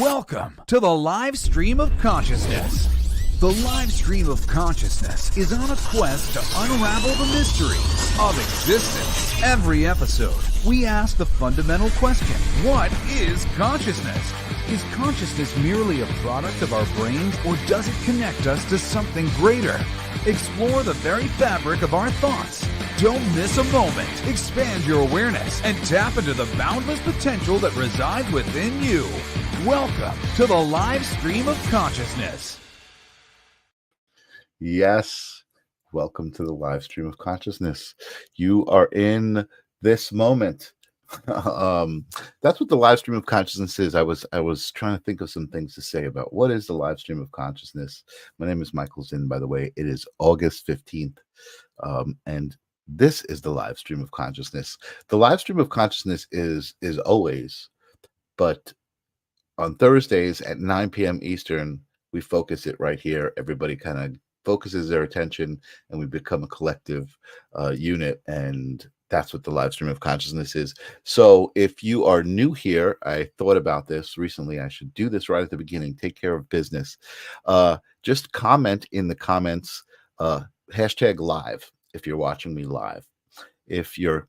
Welcome to the live stream of consciousness. The live stream of consciousness is on a quest to unravel the mysteries of existence. Every episode, we ask the fundamental question, what is consciousness? Is consciousness merely a product of our brains, or does it connect us to something greater? Explore the very fabric of our thoughts. Don't miss a moment. Expand your awareness and tap into the boundless potential that resides within you. Welcome to the live stream of consciousness. Yes, welcome to the live stream of consciousness. You are in this moment. That's what the live stream of consciousness is. I was trying to think of some things to say about what is the live stream of consciousness. My name is Michael Zinn, by the way. It is August 15th, and this is the live stream of consciousness. The live stream of consciousness is always, but on Thursdays at 9 p.m. Eastern, we focus it right here. Everybody kind of focuses their attention, and we become a collective unit, and that's what the live stream of consciousness is. So if you are new here, I thought about this recently. I should do this right at the beginning. Take care of business. Just comment in the comments, hashtag live, if you're watching me live. If you're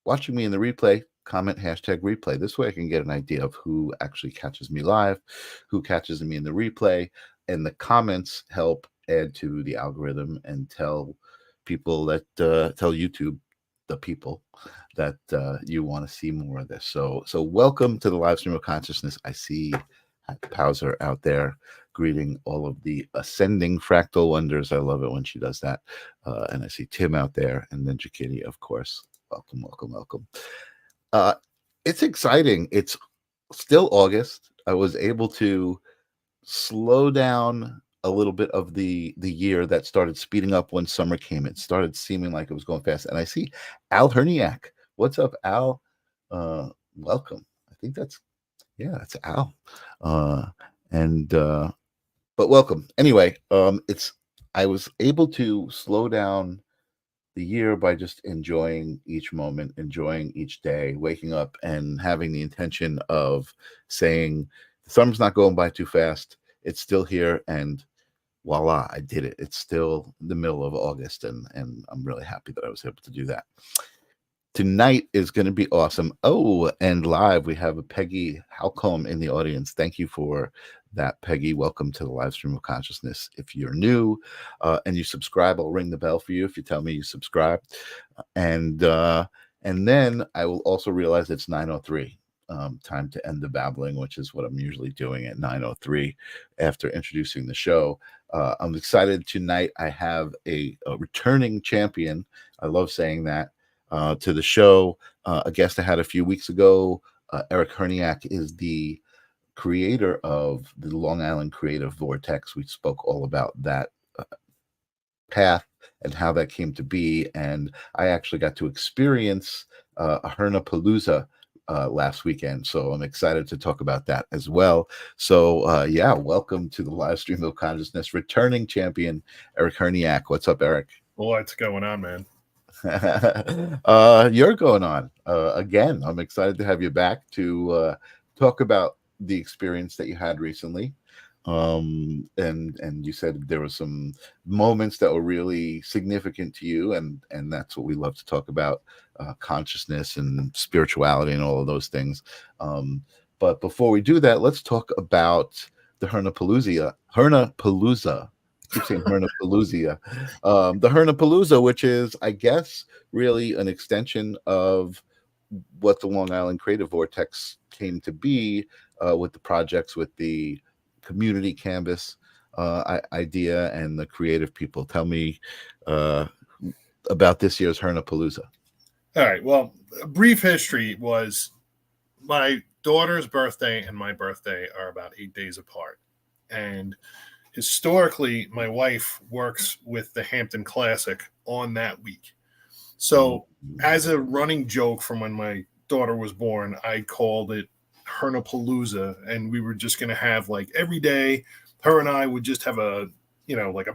watching me in the replay, comment hashtag replay. This way I can get an idea of who actually catches me live, who catches me in the replay, and the comments help add to the algorithm and tell people that tell YouTube, the people, that you want to see more of this. So welcome to the live stream of consciousness. I see Pauser out there greeting all of the ascending fractal wonders. I love it when she does that. And I see Tim out there, and Ninja Kitty, of course. Welcome, welcome, welcome. It's exciting. It's still August. I was able to slow down a little bit of the year that started speeding up when summer came. It started seeming like it was going fast. And I see Al Hurnyak. What's up, Al? Welcome. I think that's Al. But welcome. Anyway, I was able to slow down the year by just enjoying each moment, enjoying each day, waking up and having the intention of saying, the summer's not going by too fast. It's still here, and voila, I did it. It's still the middle of August, and I'm really happy that I was able to do that. Tonight is going to be awesome. Oh, and live, we have a Peggy Halcombe in the audience. Thank you for that, Peggy. Welcome to the live stream of consciousness. If you're new and you subscribe, I'll ring the bell for you if you tell me you subscribe. And then I will also realize it's 9:03. Time to end the babbling, which is what I'm usually doing at 9:03 after introducing the show. I'm excited tonight. I have a returning champion. I love saying that. To the show, a guest I had a few weeks ago. Eric Hurnyak is the creator of the Long Island Creative Vortex. We spoke all about that path and how that came to be, and I actually got to experience a Hurnapalooza last weekend, so I'm excited to talk about that as well. So welcome to the live stream of consciousness, returning champion Eric Hurnyak. What's up, Eric? What's going on, man? You're going on again. I'm excited to have you back to talk about the experience that you had recently. And you said there were some moments that were really significant to you, and that's what we love to talk about, consciousness and spirituality and all of those things. But before we do that, let's talk about the Hurnapalooza. I keep saying Hurnapalooza. The Hurnapalooza, which is, I guess, really an extension of what the Long Island Creative Vortex came to be, with the projects, with the community canvas idea and the creative people. Tell me about this year's Hurnapalooza. All right. Well, a brief history was my daughter's birthday and my birthday are about 8 days apart. And historically, my wife works with the Hampton Classic on that week. So as a running joke from when my daughter was born, I called it Hurnapalooza, and we were just going to have, like, every day, her and I would just have a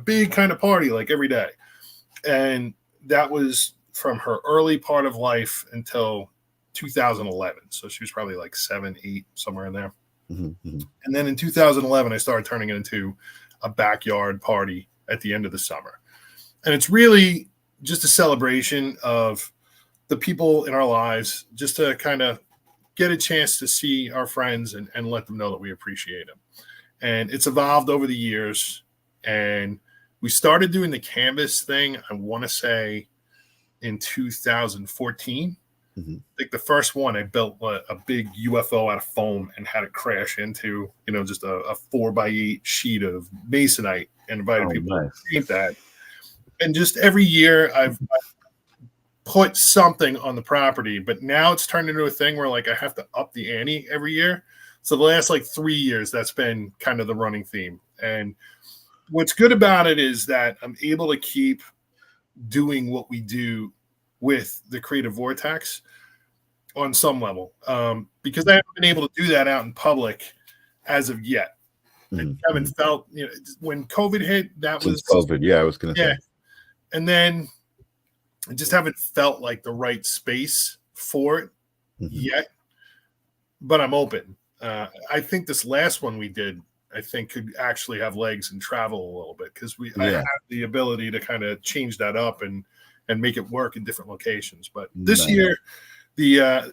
big kind of party, like, every day. And that was from her early part of life until 2011. So she was probably like 7, 8, somewhere in there. And then in 2011, I started turning it into a backyard party at the end of the summer. And it's really just a celebration of the people in our lives, just to kind of get a chance to see our friends and let them know that we appreciate them. And it's evolved over the years. And we started doing the canvas thing, I want to say in 2014. I think the first one, I built a big UFO out of foam and had it crash into, just a 4x8 sheet of masonite, and invited people to paint that. And just every year I've put something on the property, but now it's turned into a thing where like I have to up the ante every year. So the last like 3 years, that's been kind of the running theme. And what's good about it is that I'm able to keep doing what we do with the Creative Vortex on some level, because I haven't been able to do that out in public as of yet. I haven't felt, when COVID hit, Since COVID, yeah, I was going to say. And then I just haven't felt like the right space for it yet, but I'm open. I think this last one we did, I think could actually have legs and travel a little bit, because I have the ability to kind of change that up and make it work in different locations. But this year,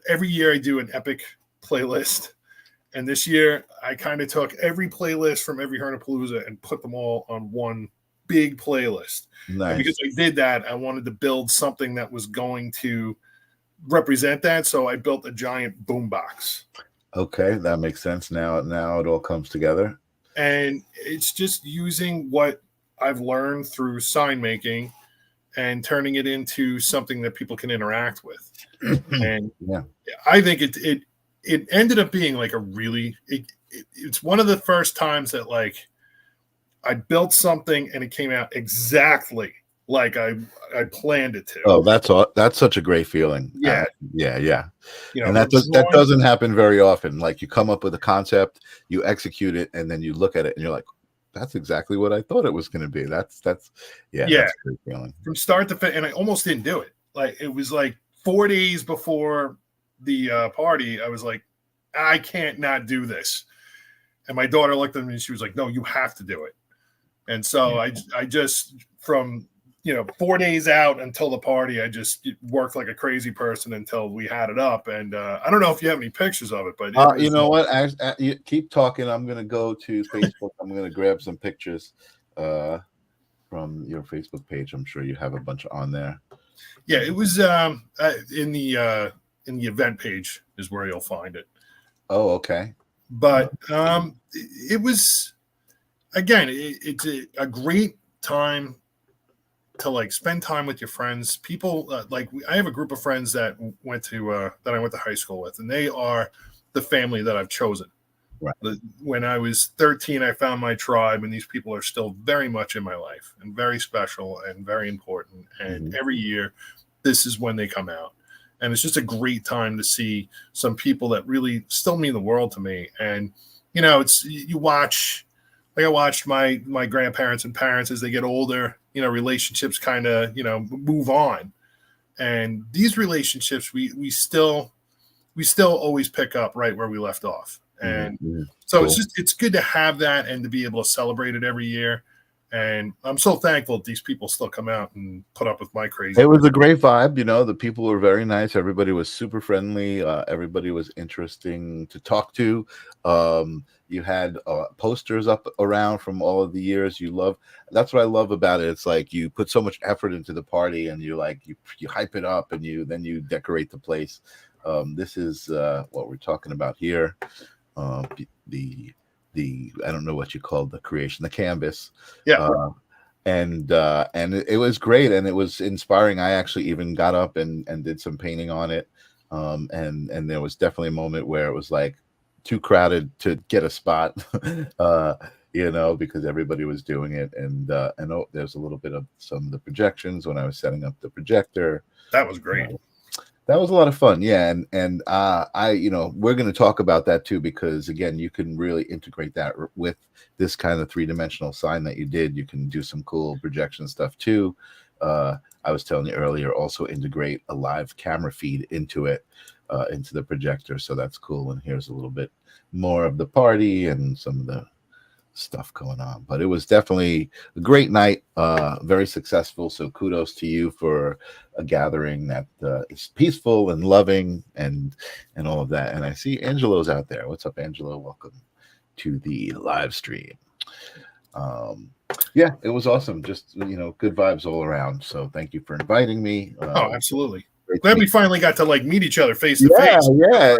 every year I do an epic playlist. And this year I kind of took every playlist from every Hurnapalooza and put them all on one big playlist. And because I did that, I wanted to build something that was going to represent that. So I built a giant boombox. Okay, that makes sense. Now it all comes together. And it's just using what I've learned through sign making and turning it into something that people can interact with. And I think it ended up being like a really, it's one of the first times that like I built something and it came out exactly like I planned it to. Oh, that's such a great feeling. Yeah. And that doesn't happen very often. Like you come up with a concept, you execute it, and then you look at it and you're like, that's exactly what I thought it was going to be. That's a great feeling. From start to finish, and I almost didn't do it. Like it was like 4 days before the party, I was like, I can't not do this. And my daughter looked at me and she was like, no, you have to do it. And so I just, from 4 days out until the party, I just worked like a crazy person until we had it up. And I don't know if you have any pictures of it, but you know what? You keep talking. I'm going to go to Facebook. I'm going to grab some pictures from your Facebook page. I'm sure you have a bunch on there. Yeah, it was in the event page is where you'll find it. Oh, okay. But it was, again, it's a great time to like spend time with your friends. People I have a group of friends that I went to high school with, and they are the family that I've chosen. Right. When I was 13, I found my tribe, and these people are still very much in my life and very special and very important. And every year, this is when they come out. And it's just a great time to see some people that really still mean the world to me. And, you watch, like I watched my grandparents and parents as they get older, relationships kind of, move on. And these relationships, we still always pick up right where we left off. And so cool. It's good to have that and to be able to celebrate it every year. And I'm so thankful that these people still come out and put up with my crazy. It was a great vibe. The people were very nice. Everybody was super friendly. Everybody was interesting to talk to. You had posters up around from all of the years you love. That's what I love about it. It's like you put so much effort into the party, and you hype it up, and then you decorate the place. This is what we're talking about here. The I don't know what you call the creation, the canvas. And it was great, and it was inspiring. I actually even got up and did some painting on it. And there was definitely a moment where it was like too crowded to get a spot, because everybody was doing it. And there's a little bit of some of the projections when I was setting up the projector. That was great. That was a lot of fun. Yeah. And we're going to talk about that too, because again, you can really integrate that with this kind of 3-dimensional sign that you did. You can do some cool projection stuff too. I was telling you earlier, also integrate a live camera feed into it. into the projector. So that's cool. And here's a little bit more of the party and some of the stuff going on. But it was definitely a great night, very successful. So kudos to you for a gathering that is peaceful and loving and all of that. And I see Angelo's out there. What's up, Angelo? Welcome to the live stream. Yeah, it was awesome. Just, good vibes all around. So thank you for inviting me. Oh, absolutely. Glad we finally got to meet each other face to face. Yeah,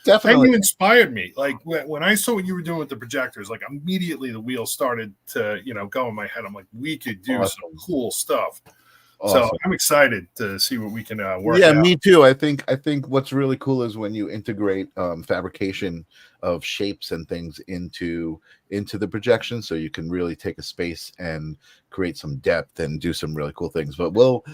definitely. And you inspired me. Like when I saw what you were doing with the projectors, like immediately the wheels started to, go in my head. I'm like, we could do some cool stuff. Awesome. So I'm excited to see what we can work out. Me too. I think what's really cool is when you integrate fabrication of shapes and things into the projection, so you can really take a space and create some depth and do some really cool things. But we'll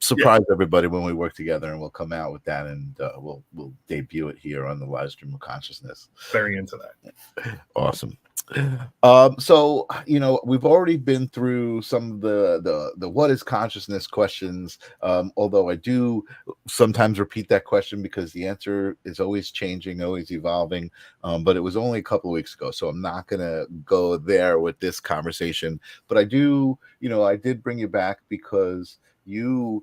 surprise everybody when we work together, and we'll come out with that, and we'll debut it here on the live stream of consciousness. Very into that. Awesome. So we've already been through some of the what is consciousness questions, although I do sometimes repeat that question because the answer is always changing, always evolving, but it was only a couple of weeks ago, so I'm not gonna go there with this conversation. But I do, I did bring you back because you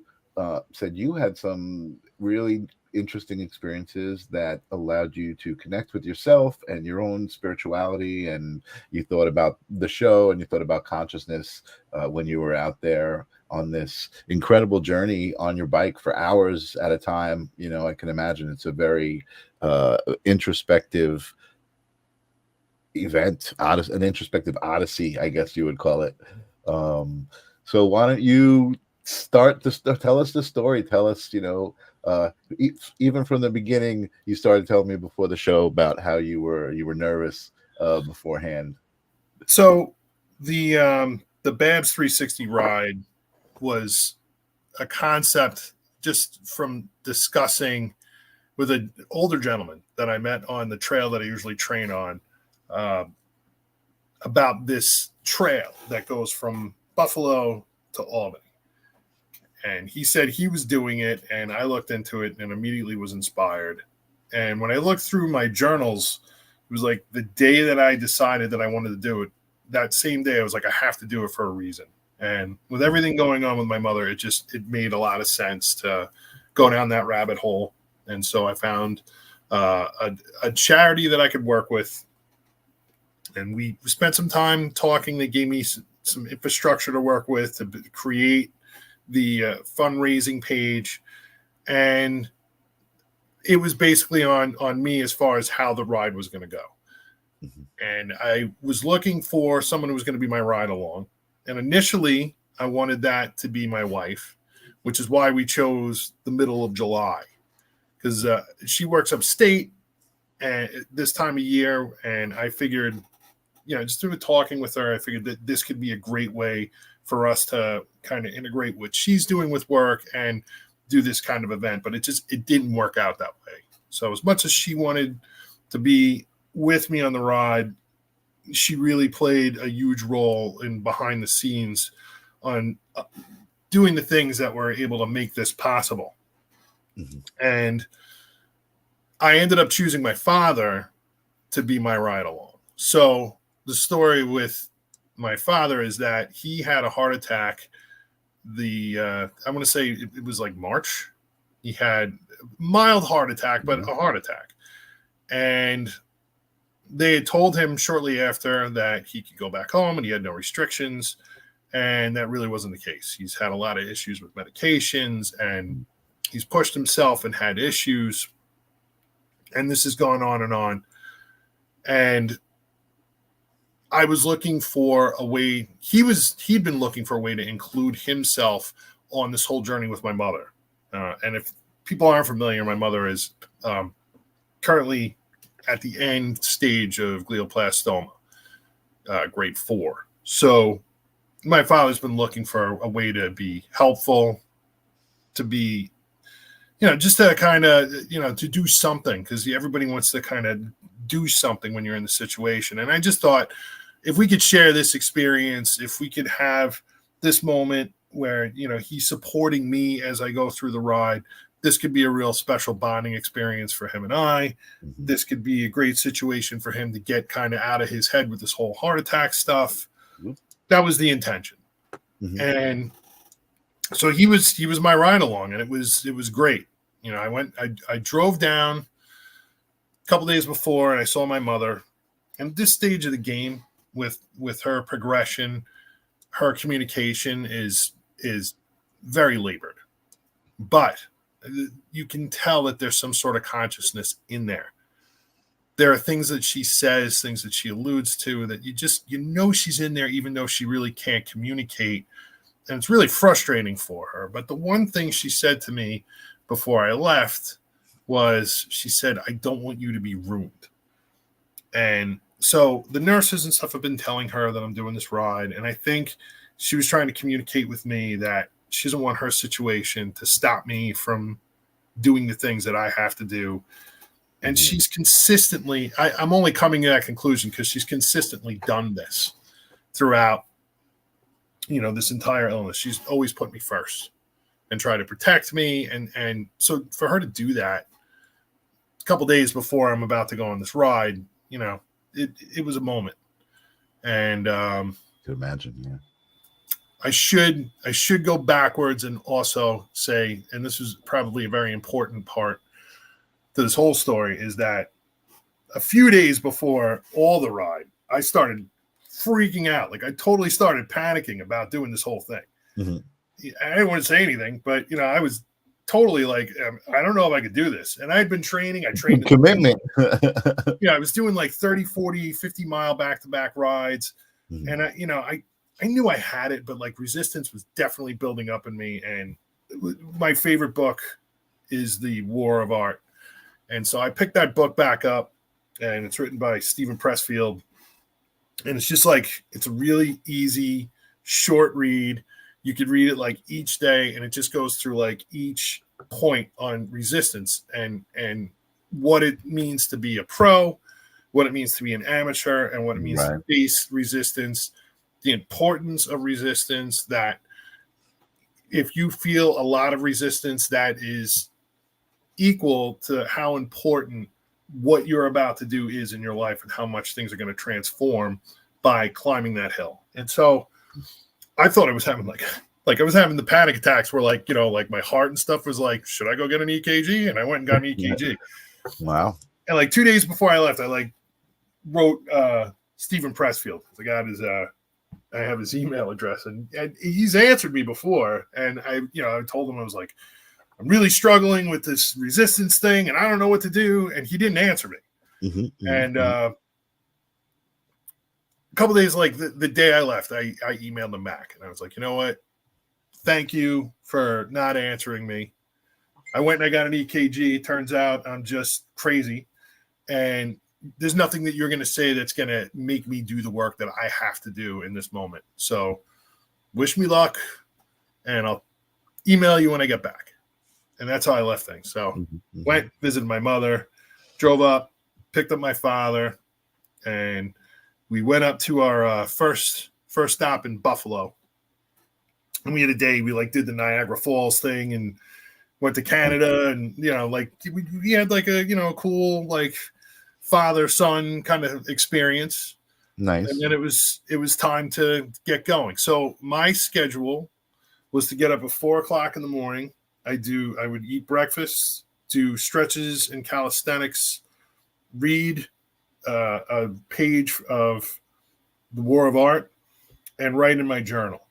said you had some really interesting experiences that allowed you to connect with yourself and your own spirituality, and you thought about the show and you thought about consciousness when you were out there on this incredible journey on your bike for hours at a time. I can imagine it's a very introspective event, an introspective odyssey, I guess you would call it. So why don't you tell us the story? Tell us, even from the beginning, you started telling me before the show about how you were nervous beforehand. So the Babs 360 ride was a concept just from discussing with an older gentleman that I met on the trail that I usually train on, about this trail that goes from Buffalo to Albany. And he said he was doing it, and I looked into it and immediately was inspired. And when I looked through my journals, it was like the day that I decided that I wanted to do it, that same day I was like, I have to do it for a reason. And with everything going on with my mother, it made a lot of sense to go down that rabbit hole. And so I found a charity that I could work with. And we spent some time talking. They gave me some infrastructure to work with to create the fundraising page, and it was basically on me as far as how the ride was going to go. Mm-hmm. And I was looking for someone who was going to be my ride along, and initially I wanted that to be my wife, which is why we chose the middle of July, because she works upstate and this time of year, and I figured, just through talking with her, I figured that this could be a great way for us to kind of integrate what she's doing with work and do this kind of event. But it didn't work out that way. So as much as she wanted to be with me on the ride, she really played a huge role in behind the scenes on doing the things that were able to make this possible. Mm-hmm. And I ended up choosing my father to be my ride along. So the story with my father is that he had a heart attack. I'm going to say it was like March. He had a mild heart attack, but a heart attack. And they had told him shortly after that he could go back home and he had no restrictions. And that really wasn't the case. He's had a lot of issues with medications, and he's pushed himself and had issues. And this has gone on and on. And I was looking for a way. He'd been looking for a way to include himself on this whole journey with my mother. And if people aren't familiar, my mother is currently at the end stage of glioblastoma, grade 4. So my father's been looking for a way to be helpful, to be, just to kind of, to do something, because everybody wants to kind of do something when you're in the situation. And I just thought, if we could share this experience, if we could have this moment where, he's supporting me as I go through the ride, this could be a real special bonding experience for him and I. Mhm. This could be a great situation for him to get kind of out of his head with this whole heart attack stuff. Mhm. That was the intention. Mhm. And so he was my ride along, and it was great. You know, I drove down a couple days before, and I saw my mother. And at this stage of the game, with her progression, her communication is very labored, but you can tell that there's some sort of consciousness in there. There are things that she says, things that she alludes to, that you know she's in there, even though she really can't communicate. And it's really frustrating for her. But the one thing she said to me before I left was, she said, I don't want you to be ruined. And so the nurses and stuff have been telling her that I'm doing this ride. And I think she was trying to communicate with me that she doesn't want her situation to stop me from doing the things that I have to do. And she's consistently, I'm only coming to that conclusion because she's consistently done this throughout, you know, this entire illness. She's always put me first and try to protect me. And so for her to do that a couple days before I'm about to go on this ride, you know, it was a moment. And To imagine, yeah. I should go backwards and also say, and this is probably a very important part to this whole story, is that a few days before all the ride, I started freaking out. Like, I totally started panicking about doing this whole thing. Mm-hmm. I didn't want to say anything, but, you know, I was totally like, I don't know if I could do this. And I had been training. I trained Commitment. I was doing like 30, 40, 50 mile back-to-back rides. Mm-hmm. And I knew I had it, but like resistance was definitely building up in me. And my favorite book is The War of Art. And so I picked that book back up, and it's written by Stephen Pressfield. And it's just like, it's a really easy, short read. You could read it like each day, and it just goes through like each point on resistance and what it means to be a pro, what it means to be an amateur, and what it means to face resistance, the importance of resistance, that if you feel a lot of resistance, that is equal to how important what you're about to do is in your life and how much things are going to transform by climbing that hill. And so I thought I was having like I was having the panic attacks where, like, you know, like my heart and stuff was like, should I go get an EKG? And I went and got an EKG. Wow. And like 2 days before I left, I like wrote Stephen Pressfield. I have his email address, and he's answered me before. And I told him, I was like, I'm really struggling with this resistance thing, and I don't know what to do. And he didn't answer me. Mm-hmm, and a couple days, like the day I left, I emailed him back, and I was like, you know what? Thank you for not answering me. I went and I got an EKG. It turns out I'm just crazy, and there's nothing that you're going to say that's going to make me do the work that I have to do in this moment. So wish me luck, and I'll email you when I get back. And that's how I left things. So went, visited my mother, drove up, picked up my father, and we went up to our first stop in Buffalo. And we had a day, we like did the Niagara Falls thing and went to Canada, and, you know, like we had like a, you know, cool like father-son kind of experience. Nice. And then it was time to get going. So my schedule was to get up at 4:00 in the morning. I would eat breakfast, do stretches and calisthenics, read a page of The War of Art, and write in my journal.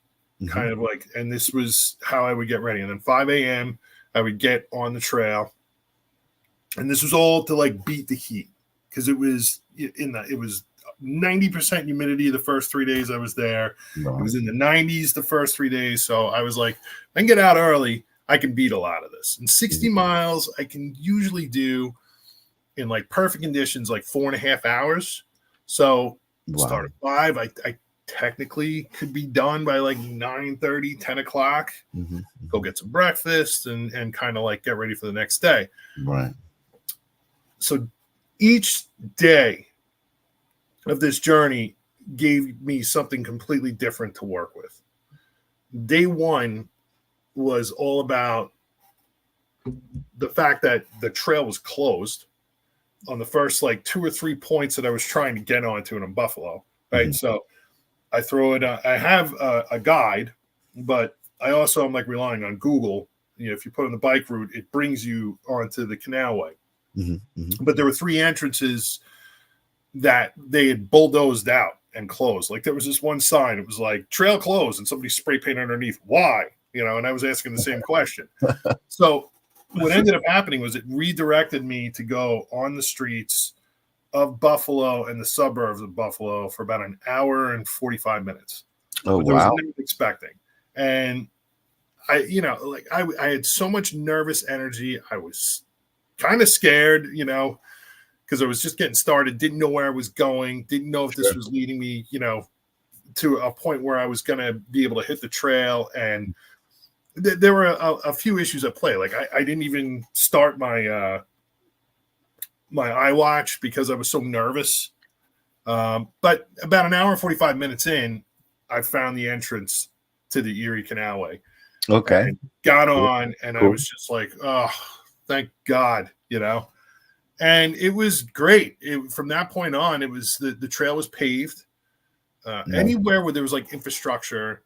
Kind of like, and this was how I would get ready. And then 5 a.m. I would get on the trail, and this was all to like beat the heat, because it was 90% humidity the first 3 days I was there. Wow. It was in the 90s the first 3 days. So I was like, I can get out early, I can beat a lot of this. And 60 miles I can usually do in like perfect conditions, like 4.5 hours. So start at 5. I technically could be done by like 9:30, 10 o'clock. Go get some breakfast and kind of like get ready for the next day. Right. So each day of this journey gave me something completely different to work with. Day one was all about the fact that the trail was closed on the first like 2 or 3 points that I was trying to get onto in Buffalo, right? Mhm. So I throw it. I have a guide, but I also am like relying on Google. You know, if you put in the bike route, it brings you onto the canalway. Mhm. Mhm. But there were 3 entrances that they had bulldozed out and closed. Like there was this one sign, it was like trail closed, and somebody spray painted underneath. Why? You know, and I was asking the same question. So what ended up happening was it redirected me to go on the streets of Buffalo and the suburbs of Buffalo for about an hour and 45 minutes. Oh, Which I was wow. never expecting. And I, you know, like I had so much nervous energy. I was kind of scared, you know, because I was just getting started, didn't know where I was going, didn't know if this Sure. was leading me, you know, to a point where I was going to be able to hit the trail. And there were a few issues at play. Like I didn't even start my my iWatch because I was so nervous. But about an hour and 45 minutes in, I found the entrance to the Erie Canalway. Okay. And got Cool. on, and I Cool. was just like, oh, thank God, you know. And it was great. From that point on, it was the trail was paved. Nice. Anywhere where there was like infrastructure,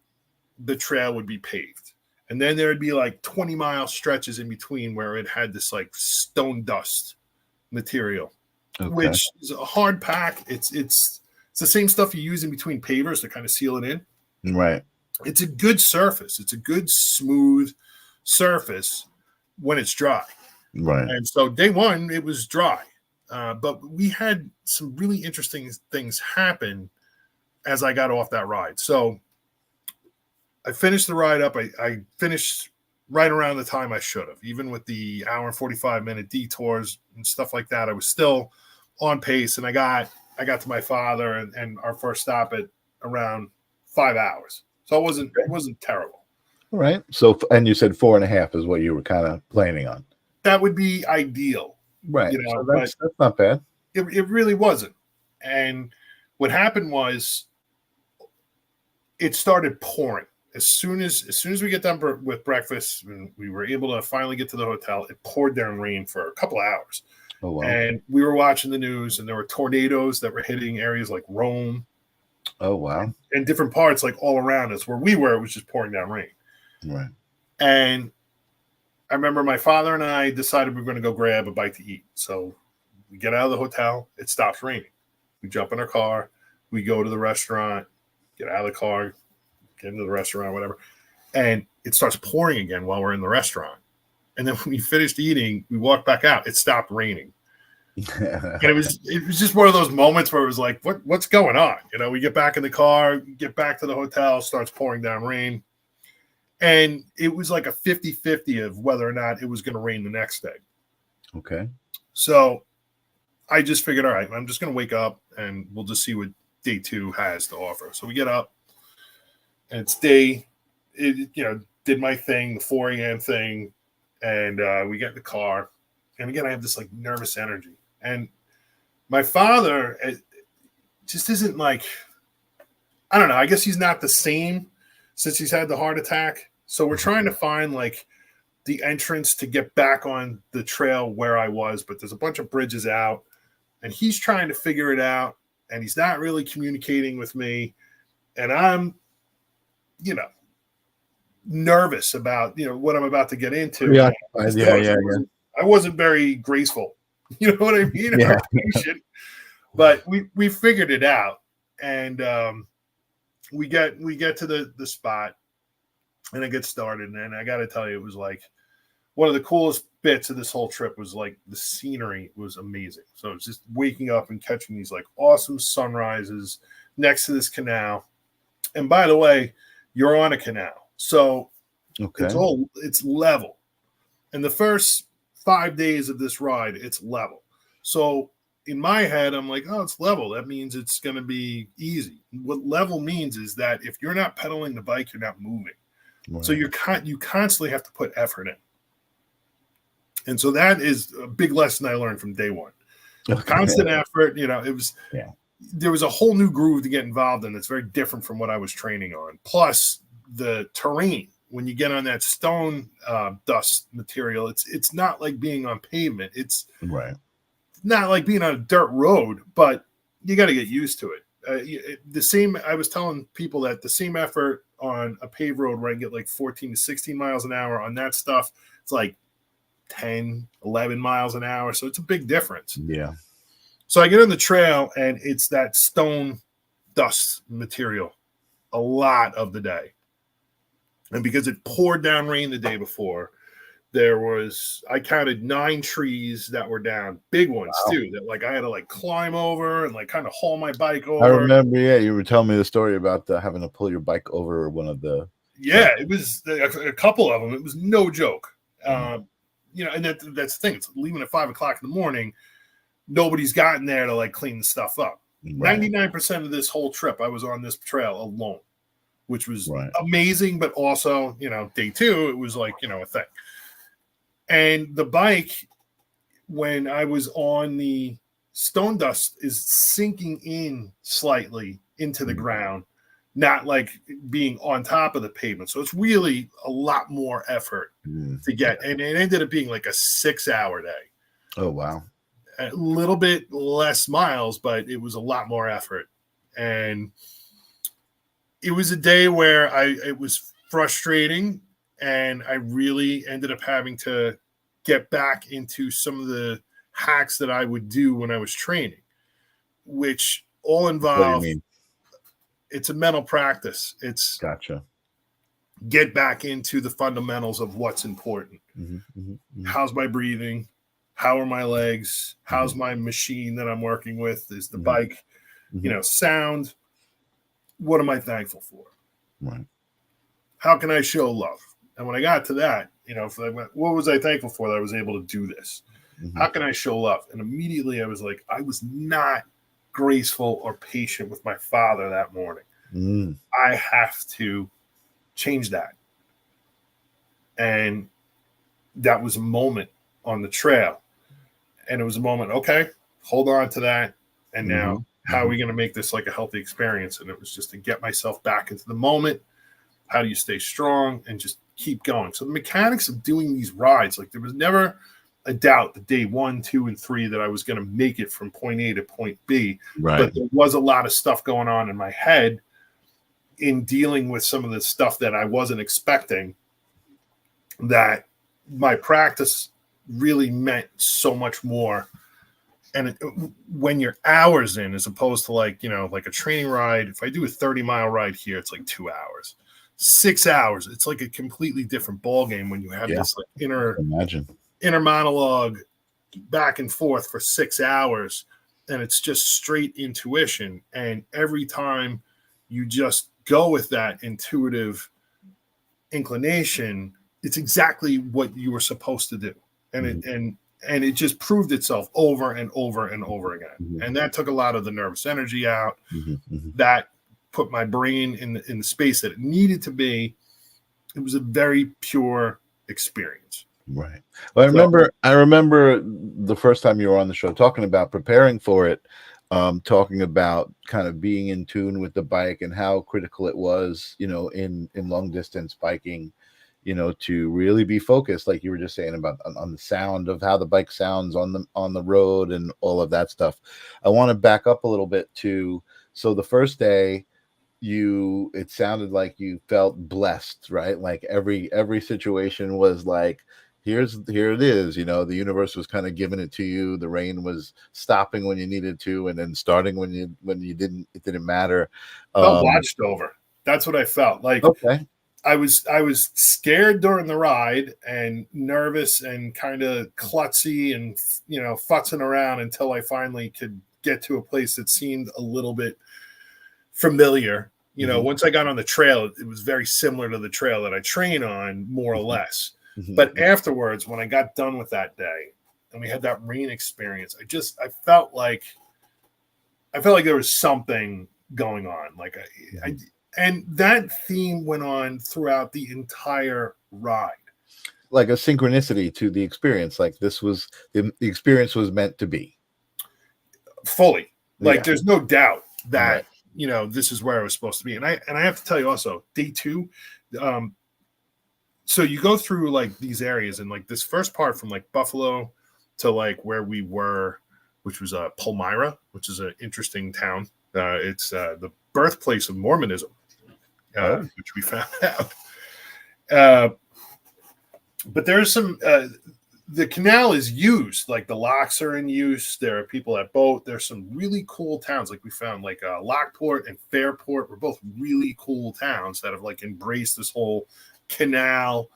the trail would be paved. And then there would be like 20-mile stretches in between where it had this like stone dust material, Okay. which is a hard pack. It's the same stuff you use in between pavers to kind of seal it in. Right. It's a good surface. It's a good smooth surface when it's dry. Right. And so day one, it was dry. But we had some really interesting things happen as I got off that ride. So I finished the ride up. I finished right around the time I should have. Even with the hour and 45-minute detours and stuff like that, I was still on pace. And I got to my father and our first stop at around 5 hours. So it wasn't terrible. All right. So, and you said 4.5 is what you were kind of planning on. That would be ideal. Right. You know, so that's not bad. It really wasn't. And what happened was it started pouring. As soon as we get done with breakfast and we were able to finally get to the hotel, it poured down rain for a couple of hours. Oh, wow. And we were watching the news, and there were tornadoes that were hitting areas like Rome. Oh, wow. And different parts like all around us. Where we were, it was just pouring down rain. Right. And I remember my father and I decided we were going to go grab a bite to eat. So we get out of the hotel. It stops raining. We jump in our car. We go to the restaurant, get out of the car, get into the restaurant, whatever. And it starts pouring again while we're in the restaurant. And then when we finished eating, we walked back out. It stopped raining. And it was just one of those moments where it was like, what's going on? You know, we get back in the car, get back to the hotel, starts pouring down rain. And it was like a 50-50 of whether or not it was going to rain the next day. Okay. So I just figured, all right, I'm just going to wake up and we'll just see what day 2 has to offer. So we get up and it's did my thing, the 4 a.m. thing. And we get in the car. And again, I have this like nervous energy. And my father just isn't like, I don't know, I guess he's not the same since he's had the heart attack. So we're trying to find like the entrance to get back on the trail where I was, but there's a bunch of bridges out and he's trying to figure it out and he's not really communicating with me. And I'm, nervous about, what I'm about to get into. Yeah. I wasn't very graceful. You know what I mean? Yeah. Patient. But we figured it out. And we get to the spot and it gets started. And I got to tell you, it was like one of the coolest bits of this whole trip was like the scenery was amazing. So it's just waking up and catching these like awesome sunrises next to this canal. And by the way, you're on a canal. So Okay. it's level. And the first 5 days of this ride, it's level. So in my head, I'm like, oh, it's level. That means it's going to be easy. What level means is that if you're not pedaling the bike, you're not moving. Right. So you constantly have to put effort in. And so that is a big lesson I learned from day one. Okay. Constant effort. There was a whole new groove to get involved in that's very different from what I was training on. Plus the terrain when you get on that stone dust material, it's not like being on pavement. It's Right. not like being on a dirt road, but you got to get used to it. The same, I was telling people that the same effort on a paved road where I get like 14 to 16 miles an hour on that stuff, it's like 10, 11 miles an hour. So it's a big difference. Yeah. So I get on the trail and it's that stone dust material a lot of the day. And because it poured down rain the day before, I counted 9 trees that were down, big ones too, that like I had to like climb over and like kind of haul my bike over. I remember, yeah, you were telling me the story about having to pull your bike over one of the. Yeah, it was a couple of them. It was no joke. And that's the thing. It's leaving at 5 o'clock in the morning. Nobody's gotten there to like clean the stuff up. Right. 99% of this whole trip, I was on this trail alone, which was amazing. But also, day 2, it was like, a thing. And the bike, when I was on the stone dust, is sinking in slightly into the ground, not like being on top of the pavement. So it's really a lot more effort to get. And it ended up being like a 6-hour day. Oh, wow. A little bit less miles, but it was a lot more effort. And it was a day where it was frustrating. And I really ended up having to get back into some of the hacks that I would do when I was training, which all involve, it's a mental practice. It's gotcha. Get back into the fundamentals of what's important. How's my breathing? How are my legs? How's my machine that I'm working with? Is the bike, sound? What am I thankful for? Right. How can I show love? And when I got to that, what was I thankful for that I was able to do this? How can I show love? And immediately I was like, I was not graceful or patient with my father that morning. I have to change that. And that was a moment on the trail. And it was a moment, okay, hold on to that. And now how are we going to make this like a healthy experience? And it was just to get myself back into the moment. How do you stay strong and just keep going? So the mechanics of doing these rides, like there was never a doubt the day 1, 2, and 3 that I was going to make it from point A to point B. Right. But there was a lot of stuff going on in my head in dealing with some of the stuff that I wasn't expecting, that my practice really meant so much more. And when you're hours in, as opposed to like a training ride, if I do a 30-mile ride here, it's like 2 hours. 6 hours, it's like a completely different ball game when you have this like inner monologue back and forth for 6 hours, and it's just straight intuition. And every time you just go with that intuitive inclination, it's exactly what you were supposed to do. And it just proved itself over and over and over again. And that took a lot of the nervous energy out. That put my brain in the space that it needed to be. It was a very pure experience. Right. Well, I remember the first time you were on the show talking about preparing for it, talking about kind of being in tune with the bike and how critical it was, in long distance biking, to really be focused, like you were just saying about on the sound of how the bike sounds on the road and all of that stuff. I want to back up a little bit so the first day, it sounded like you felt blessed, right? Like every situation was like, here it is, the universe was kind of giving it to you. The rain was stopping when you needed to, and then starting when you didn't. It didn't matter. Felt watched over. That's what I felt like. Okay. I was scared during the ride and nervous and kind of klutzy and futzing around until I finally could get to a place that seemed a little bit familiar. Once I got on the trail, it was very similar to the trail that I train on, more or less. But afterwards, when I got done with that day and we had that rain experience, I felt like there was something going on. Like and that theme went on throughout the entire ride. Like a synchronicity to the experience. Like this was the experience was meant to be. Fully. Like there's no doubt that this is where I was supposed to be. And I have to tell you also, day 2, so you go through like these areas, and like this first part from like Buffalo to like where we were, which was Palmyra, which is an interesting town. It's the birthplace of Mormonism, which we found out. But there's some the canal is used, like the locks are in use. There are people that boat. There's some really cool towns, like we found, like Lockport and Fairport were both really cool towns that have like embraced this whole canal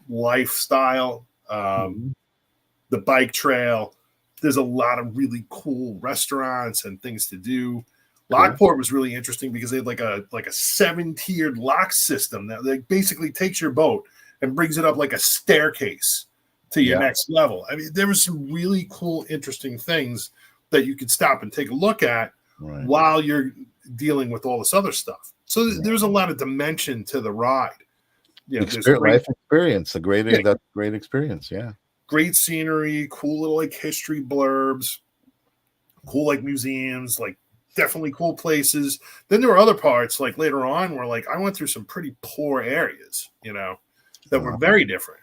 lifestyle. The bike trail. There's a lot of really cool restaurants and things to do. Lockport was really interesting because they had like a 7-tiered lock system that like basically takes your boat and brings it up like a staircase to your next level. I mean, there was some really cool, interesting things that you could stop and take a look at while you're dealing with all this other stuff. So there's a lot of dimension to the ride. You know, life experience, that's great experience. Yeah. Great scenery, cool little like history blurbs, cool like museums, like definitely cool places. Then there were other parts like later on where like I went through some pretty poor areas, you know, that were very different.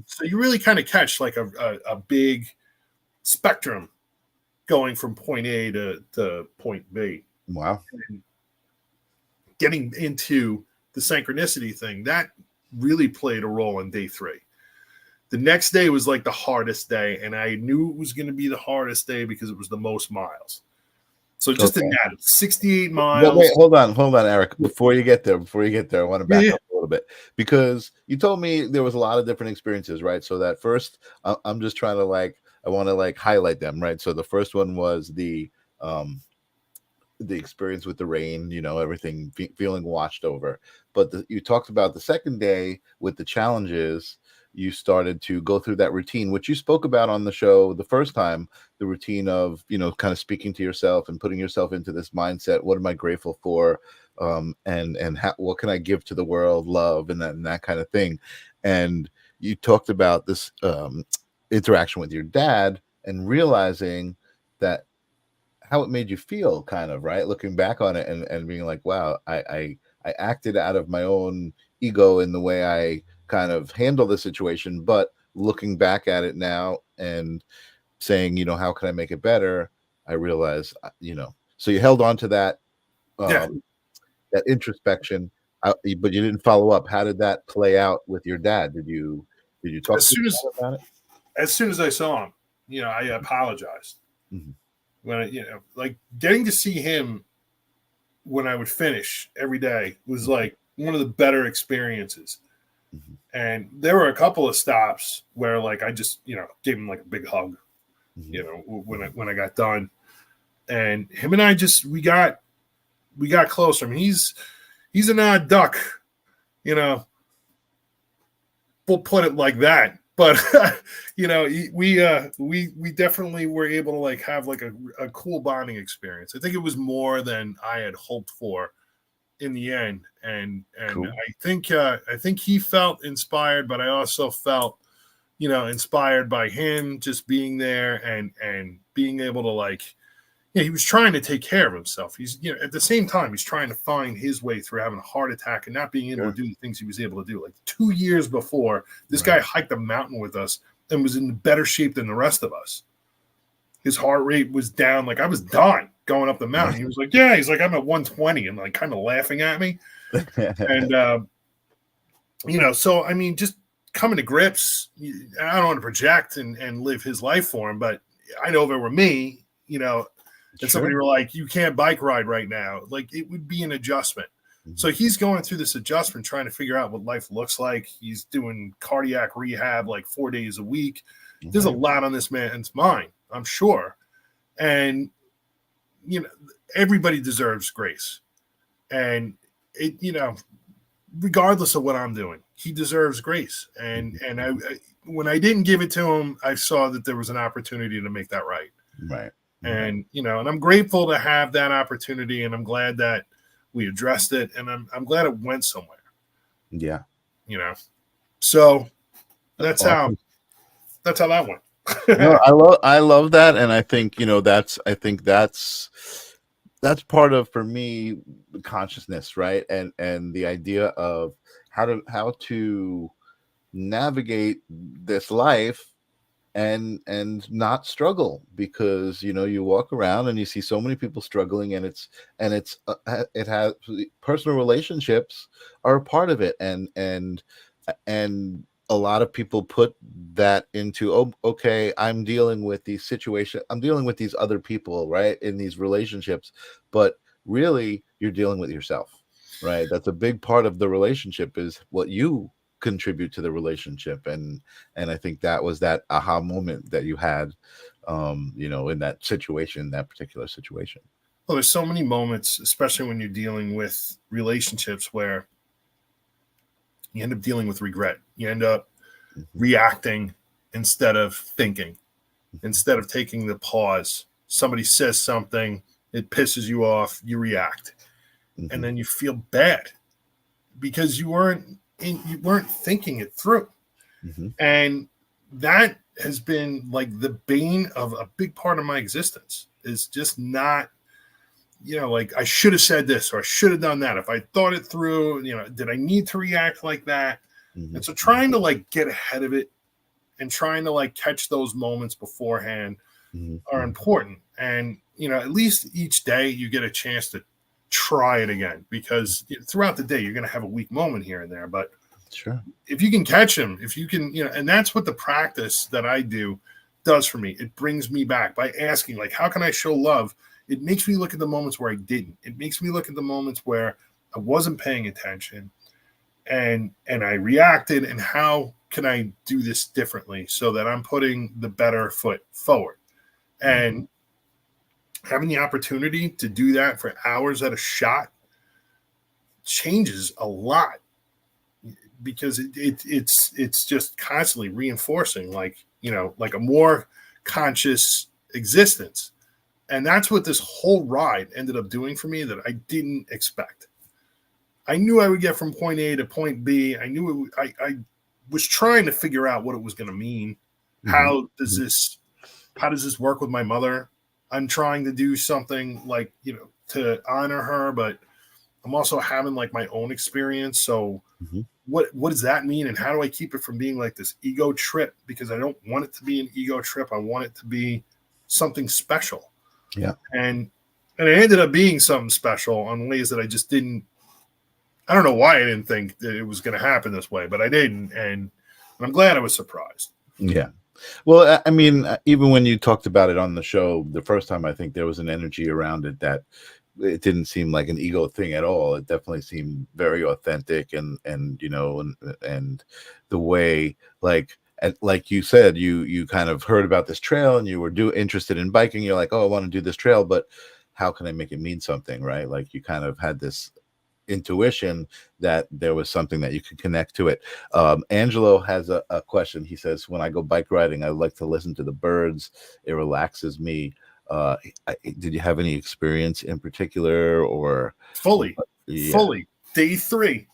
So you really kind of catch like a big spectrum going from point A to point B. Wow. And getting into the synchronicity thing, that really played a role in day 3. The next day was like the hardest day, and I knew it was going to be the hardest day because it was the most miles. So just in that, 68 miles. Well, wait, hold on, Eric. Before you get there, I want to back up a little bit, because you told me there was a lot of different experiences, right? So that first, I'm just trying to I want to highlight them, right? So the first one was the experience with the rain, you know, everything feeling washed over. But you talked about the second day with the challenges. You started to go through that routine, which you spoke about on the show the first time, the routine of, you know, kind of speaking to yourself and putting yourself into this mindset. What am I grateful for? And what can I give to the world? Love and that kind of thing. And you talked about this interaction with your dad and realizing that how it made you feel, kind of, right? Looking back on it and being like, wow, I acted out of my own ego in the way I kind of handle the situation, but looking back at it now and saying, you know, how can I make it better? I realize, you know, so you held on to that, that introspection, but you didn't follow up. How did that play out with your dad? Did you talk to him about it? As soon as I saw him, you know, I apologized. When you know, like getting to see him when I would finish every day was like one of the better experiences. And there were a couple of stops where like I just, you know, gave him like a big hug, you know, when I got done. And him and I just we got closer. I mean, he's an odd duck, you know. We'll put it like that. But you know, we definitely were able to like have like a cool bonding experience. I think it was more than I had hoped for in the end, and cool. I think he felt inspired, but I also felt, you know, inspired by him just being there and being able to like, you know, he was trying to take care of himself. He's, you know, at the same time he's trying to find his way through having a heart attack and not being able to do the things he was able to do. Like 2 years before, this guy hiked a mountain with us and was in better shape than the rest of us. His heart rate was down. Like I was dying going up the mountain. He was like, yeah, he's like, I'm at 120 and like kind of laughing at me. And, you know, so, I mean, just coming to grips, I don't want to project and live his life for him, but I know if it were me, you know, and somebody were like, you can't bike ride right now, like it would be an adjustment. So he's going through this adjustment, trying to figure out what life looks like. He's doing cardiac rehab like 4 days a week. There's a lot on this man's mind, I'm sure. And, you know, everybody deserves grace. And, it, you know, regardless of what I'm doing, he deserves grace. And I when I didn't give it to him, I saw that there was an opportunity to make that right. Right. And, you know, and I'm grateful to have that opportunity. And I'm glad that we addressed it. And I'm glad it went somewhere. Yeah. You know, so that's awesome. how that went. No, I love that. And I think, you know, that's part of, for me, consciousness, right? And the idea of how to navigate this life and not struggle, because you walk around and you see so many people struggling, and it has personal relationships are a part of it, and a lot of people put that into, oh, okay, I'm dealing with these situations, I'm dealing with these other people, right, in these relationships, but really you're dealing with yourself, right? That's a big part of the relationship, is what you contribute to the relationship. And I think that was that aha moment that you had in that situation, that particular situation. Well, there's so many moments, especially when you're dealing with relationships, where you end up dealing with regret. You end up reacting instead of thinking, instead of taking the pause. Somebody says something, it pisses you off, you react, and then you feel bad because you weren't thinking it through. And that has been like the bane of a big part of my existence, is just not, like, I should have said this or I should have done that. If I thought it through, did I need to react like that? And so trying to like get ahead of it and trying to like catch those moments beforehand are important. And, at least each day you get a chance to try it again, because throughout the day you're going to have a weak moment here and there, but sure, if you can catch them, if you can, and that's what the practice that I do does for me. It brings me back by asking, like, how can I show love? It makes me look at the moments where I didn't. It makes me look at the moments where I wasn't paying attention and I reacted, and how can I do this differently so that I'm putting the better foot forward. And having the opportunity to do that for hours at a shot changes a lot, because it's just constantly reinforcing, like a more conscious existence. And that's what this whole ride ended up doing for me, that I didn't expect. I knew I would get from point A to point B. I knew I was trying to figure out what it was going to mean. How does this work with my mother? I'm trying to do something like, to honor her, but I'm also having like my own experience. So what does that mean? And how do I keep it from being like this ego trip? Because I don't want it to be an ego trip. I want it to be something special. Yeah. And it ended up being something special on ways that I just didn't. I don't know why I didn't think that it was going to happen this way, but I didn't. And I'm glad I was surprised. Yeah. Well, I mean, even when you talked about it on the show the first time, I think there was an energy around it that it didn't seem like an ego thing at all. It definitely seemed very authentic, and the way, like you said, you kind of heard about this trail and you were interested in biking. You're like, oh, I want to do this trail, but how can I make it mean something, right? Like you kind of had this intuition that there was something that you could connect to it. Angelo has a question. He says, when I go bike riding, I like to listen to the birds. It relaxes me. Did you have any experience in particular, or fully day 3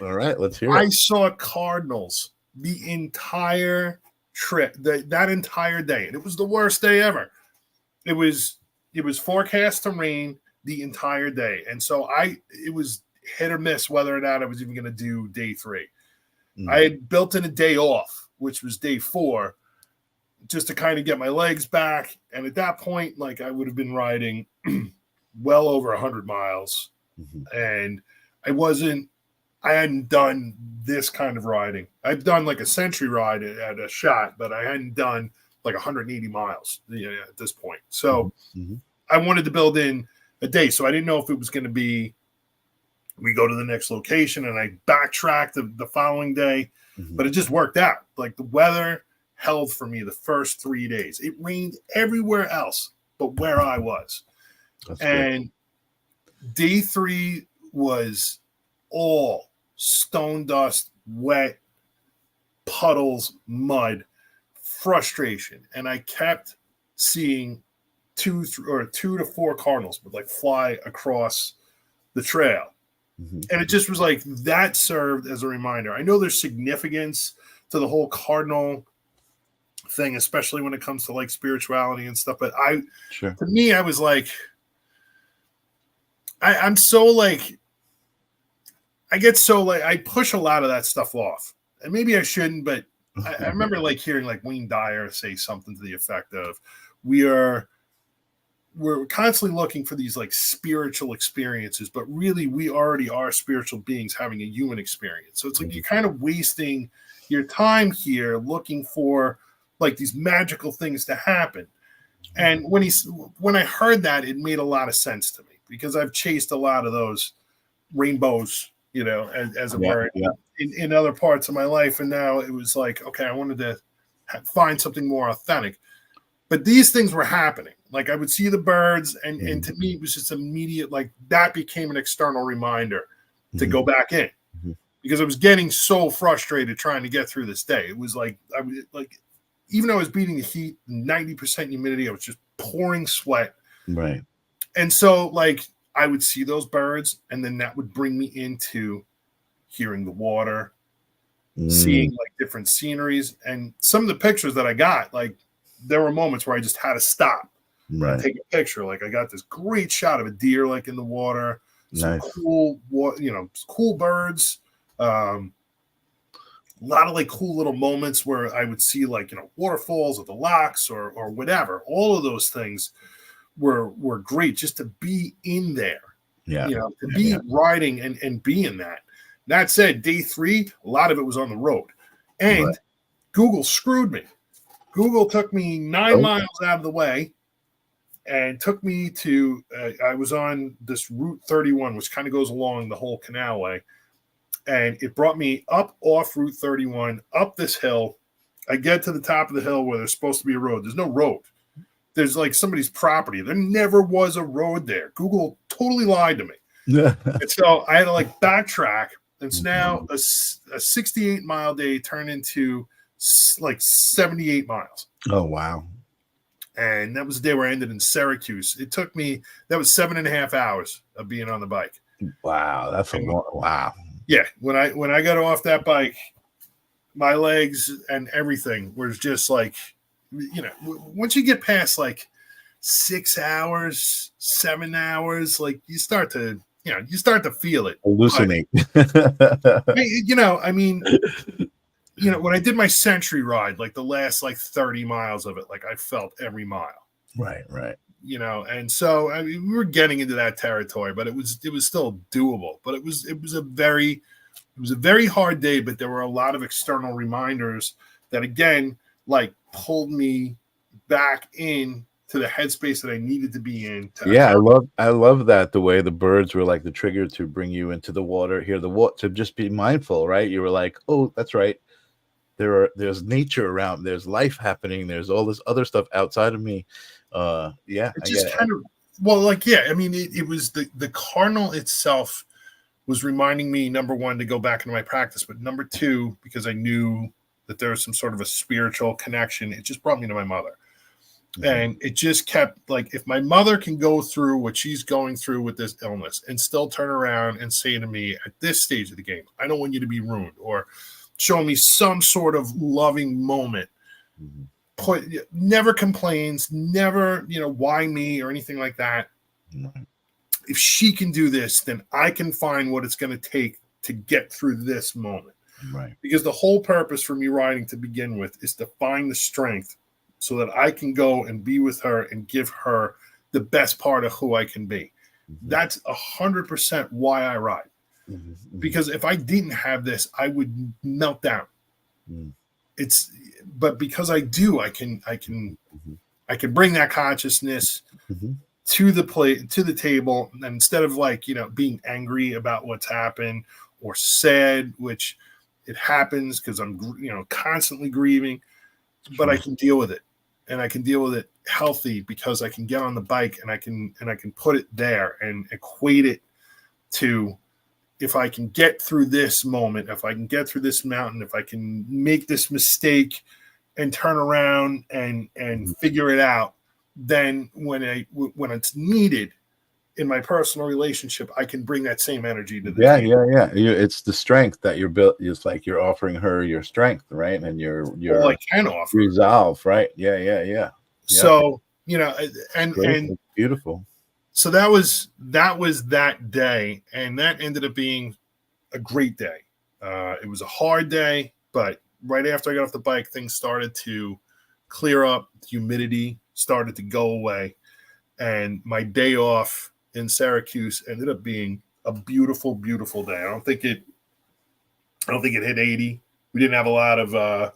All right, let's hear it. I saw cardinals the entire trip, that entire day, and it was the worst day ever. It was forecast to rain the entire day, and so it was hit or miss whether or not I was even going to do day 3. I had built in a day off, which was day 4, just to kind of get my legs back. And at that point, like, I would have been riding well over 100 miles. And I hadn't done this kind of riding. I've done like a century ride at a shot, but I hadn't done like 180 miles at this point. So I wanted to build in a day. So I didn't know if it was going to be, we go to the next location and I backtrack the following day, but it just worked out. Like, the weather held for me the first 3 days. It rained everywhere else but where I was. That's and good. Day 3 was all stone dust, wet, puddles, mud, frustration. And I kept seeing 2 to 4 cardinals would like fly across the trail. And it just was like, that served as a reminder. I know there's significance to the whole cardinal thing, especially when it comes to like spirituality and stuff. But to me, I was like, I'm so like, I get so like I push a lot of that stuff off, and maybe I shouldn't, but I remember like hearing like Wayne Dyer say something to the effect of, we're constantly looking for these like spiritual experiences, but really we already are spiritual beings having a human experience. So it's like you're kind of wasting your time here looking for like these magical things to happen. And when I heard that, it made a lot of sense to me, because I've chased a lot of those rainbows, you know, as it were, in other parts of my life. And now it was like, okay, I wanted to find something more authentic. But these things were happening. Like I would see the birds, and to me, it was just immediate. Like that became an external reminder to go back in, because I was getting so frustrated trying to get through this day. It was like, I was like, even though I was beating the heat, 90% humidity, I was just pouring sweat. Right. And so like I would see those birds, and then that would bring me into hearing the water, seeing like different sceneries. And some of the pictures that I got, like there were moments where I just had to stop and take a picture. Like I got this great shot of a deer like in the water, some cool, you know, cool birds. A lot of like cool little moments where I would see like, you know, waterfalls or the locks or whatever. All of those things were great just to be in there. Yeah. You know, to be riding and be in that. That said, day 3, a lot of it was on the road. And Google screwed me. Google took me 9 miles out of the way and took me to, I was on this Route 31, which kind of goes along the whole canalway. And it brought me up off Route 31, up this hill. I get to the top of the hill where there's supposed to be a road. There's no road. There's like somebody's property. There never was a road there. Google totally lied to me. And so I had to like backtrack. And so now a 68-mile day turned into like 78 miles. Oh, wow. And that was the day where I ended in Syracuse. It took me, that was 7.5 hours of being on the bike. Wow. That's a lot. Wow. Yeah, when I got off that bike, my legs and everything was just like, you know, once you get past like 6 hours, 7 hours, like you start to feel it. Hallucinate. You know, I mean, you know, when I did my century ride, like the last like 30 miles of it, like I felt every mile. Right. You know, and so I mean, we were getting into that territory, but it was still doable. But it was a very hard day. But there were a lot of external reminders that again, like pulled me back in to the headspace that I needed to be in. I love that, the way the birds were like the trigger to bring you into the water, hear the water, to just be mindful, right? You were like, oh, that's right. There's nature around, there's life happening, there's all this other stuff outside of me. It just kind of, well, like, yeah, I mean, it was the cardinal itself was reminding me, number one, to go back into my practice, but number two, because I knew that there was some sort of a spiritual connection, it just brought me to my mother. And it just kept like, if my mother can go through what she's going through with this illness and still turn around and say to me at this stage of the game, I don't want you to be ruined, or show me some sort of loving moment, never complains, never, you know, why me or anything like that. If she can do this, then I can find what it's going to take to get through this moment. Right. Because the whole purpose for me riding to begin with is to find the strength so that I can go and be with her and give her the best part of who I can be. That's 100% why I ride. Because if I didn't have this, I would melt down. But because I do, I can bring that consciousness to the table, and instead of like, you know, being angry about what's happened or sad, which it happens because I'm, you know, constantly grieving, but I can deal with it, and I can deal with it healthy because I can get on the bike and I can put it there and equate it to, if I can get through this moment, if I can get through this mountain, if I can make this mistake and turn around and figure it out, then when it's needed in my personal relationship, I can bring that same energy to the table. It's the strength that you're built. It's like you're offering her your strength, right? And your well, I can offer resolve, right? Yeah. So, you know, and beautiful. So that was that day, and that ended up being a great day. It was a hard day, but right after I got off the bike, things started to clear up. Humidity started to go away. And my day off in Syracuse ended up being a beautiful, beautiful day. I don't think it hit 80. We didn't have a lot of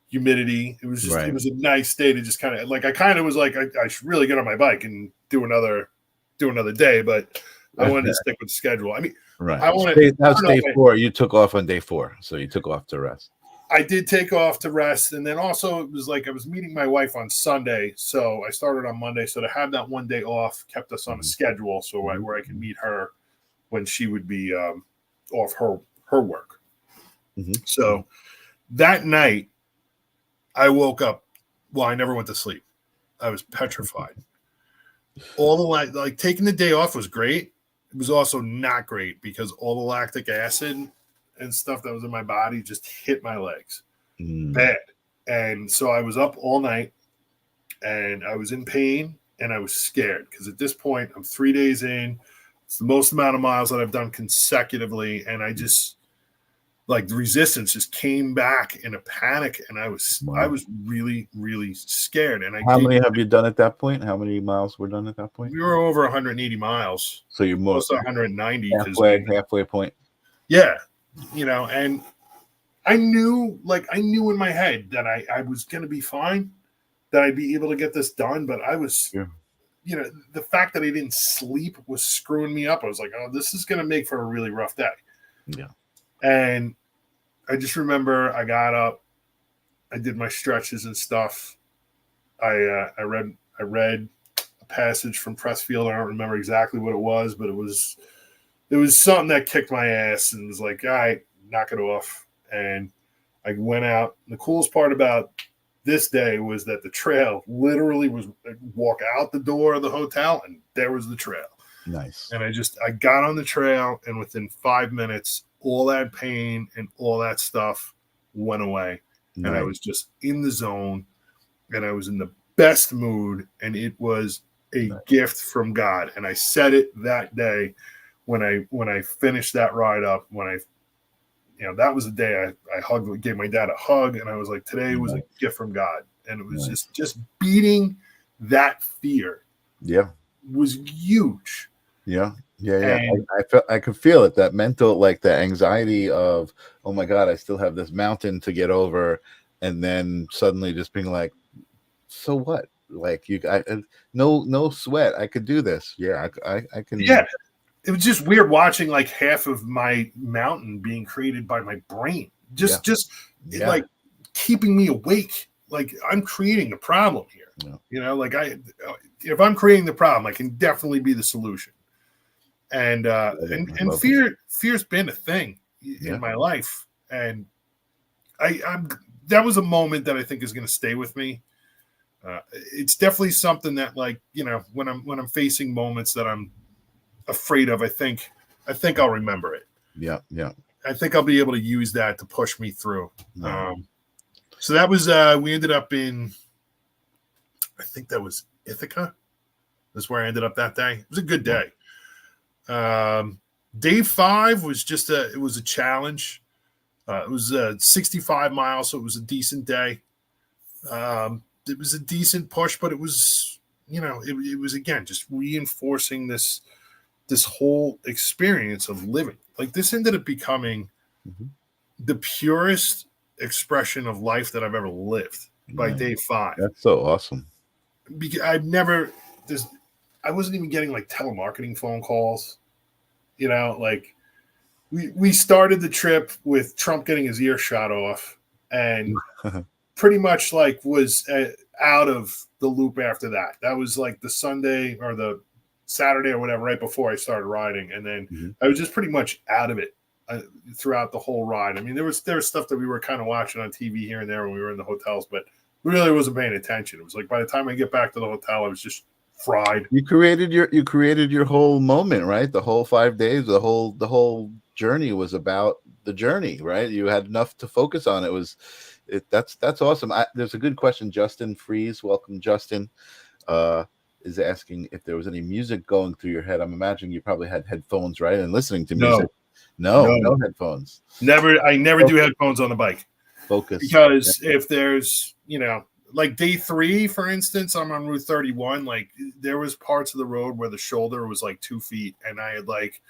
humidity. It was just It was a nice day to just kind of like, I kind of was like, I should really get on my bike and do another day, but I wanted to stick with the schedule. I mean, right. That's day 4. You took off on day 4, so you took off to rest. I did take off to rest, and then also it was like I was meeting my wife on Sunday, so I started on Monday. So to have that one day off kept us on a schedule, so where I could meet her when she would be off her work. So that night, I woke up. Well, I never went to sleep. I was petrified. All the like taking the day off was great. It was also not great because all the lactic acid and stuff that was in my body just hit my legs bad. And so I was up all night and I was in pain and I was scared because at this point I'm 3 days in. It's the most amount of miles that I've done consecutively. And I just like the resistance just came back in a panic. And I was really, really scared. And how many have you done at that point? How many miles were done at that point? We were over 180 miles. So you're most 190. Halfway point. Yeah. And I knew in my head that I was going to be fine, that I'd be able to get this done. But I was, the fact that I didn't sleep was screwing me up. I was like, oh, this is going to make for a really rough day. Yeah. And I just remember I got up, I did my stretches and stuff. I read a passage from Pressfield. I don't remember exactly what it was, but it was something that kicked my ass and was like, all right, knock it off. And I went out. The coolest part about this day was that the trail literally was walk out the door of the hotel and there was the trail. Nice. And I got on the trail and within 5 minutes, all that pain and all that stuff went away. Nice. And I was just in the zone and I was in the best mood and it was a gift from God. And I said it that day when I finished that ride up, that was the day I gave my dad a hug, and I was like, today was a gift from God. And it was just beating that fear. Yeah. Was huge. Yeah. Yeah. I could feel it, that mental, like the anxiety of, oh my God, I still have this mountain to get over. And then suddenly just being like, so what? Like no sweat. I could do this. Yeah. I can. Yeah. It was just weird watching like half of my mountain being created by my brain, like keeping me awake. Like I'm creating the problem here, if I'm creating the problem, I can definitely be the solution. And fear's been a thing in my life. And that was a moment that I think is going to stay with me. It's definitely something that when I'm facing moments that I'm afraid of, I think I'll remember it. Yeah. I think I'll be able to use that to push me through. So that was we ended up in, I think that was Ithaca. That's where I ended up that day. It was a good day. Day 5 was it was a challenge. It was 65 miles, so it was a decent day. It was a decent push, but it was, it was again just reinforcing this whole experience of living. Like this ended up becoming the purest expression of life that I've ever lived by day 5. That's so awesome. Because I wasn't even getting like telemarketing phone calls, like we started the trip with Trump getting his ear shot off and pretty much like was out of the loop after that. That was like the Sunday or the Saturday or whatever, right before I started riding. And then I was just pretty much out of it throughout the whole ride. I mean, there was stuff that we were kind of watching on TV here and there when we were in the hotels, but we really wasn't paying attention. It was like, by the time I get back to the hotel, I was just fried. You created your whole moment, right? The whole 5 days, the whole journey was about the journey, right? You had enough to focus on. That's awesome. There's a good question. Justin Freeze, welcome, Justin. Is asking if there was any music going through your head. I'm imagining you probably had headphones, right? And listening to music. No headphones. Never. I never do headphones on the bike. Focus. Because if there's, like day 3, for instance, I'm on Route 31. Like there was parts of the road where the shoulder was like 2 feet, and I had like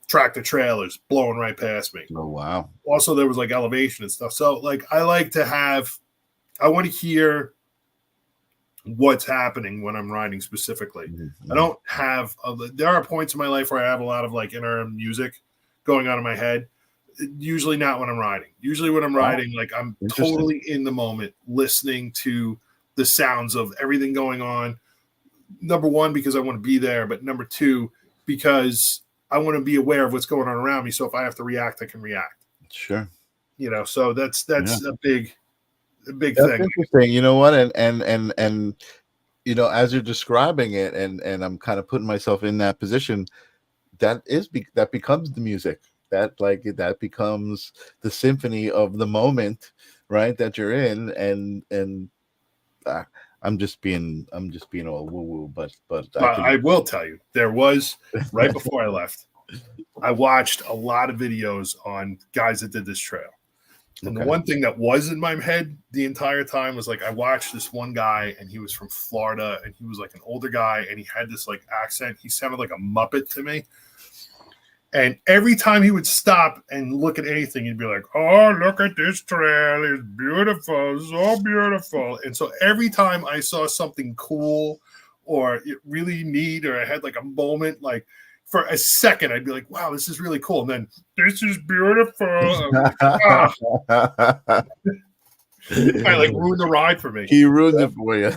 tractor trailers blowing right past me. Oh wow! Also, there was like elevation and stuff. So like I want to hear what's happening when I'm riding specifically. Mm-hmm. I don't have. There are points in my life where I have a lot of like inner music going on in my head. Usually not when I'm riding. Usually when I'm riding, like I'm totally in the moment, listening to the sounds of everything going on. Number one, because I want to be there, but number two, because I want to be aware of what's going on around me. So if I have to react, I can react. Sure. So that's a big thing. Interesting. You know what? And as you're describing it, and I'm kind of putting myself in that position, that becomes the music. That becomes the symphony of the moment, right? That you're in, and I'm just being all woo woo, but I will tell you, there was right before I left, I watched a lot of videos on guys that did this trail, and the one thing that was in my head the entire time was like I watched this one guy, and he was from Florida, and he was like an older guy, and he had this like accent. He sounded like a Muppet to me. And every time he would stop and look at anything, he'd be like, "Oh, look at this trail. It's beautiful, so beautiful." And so every time I saw something cool or really neat, or I had like a moment, like for a second, I'd be like, "Wow, this is really cool." And then, "This is beautiful." Like, I like ruined the ride for me. He ruined it for you.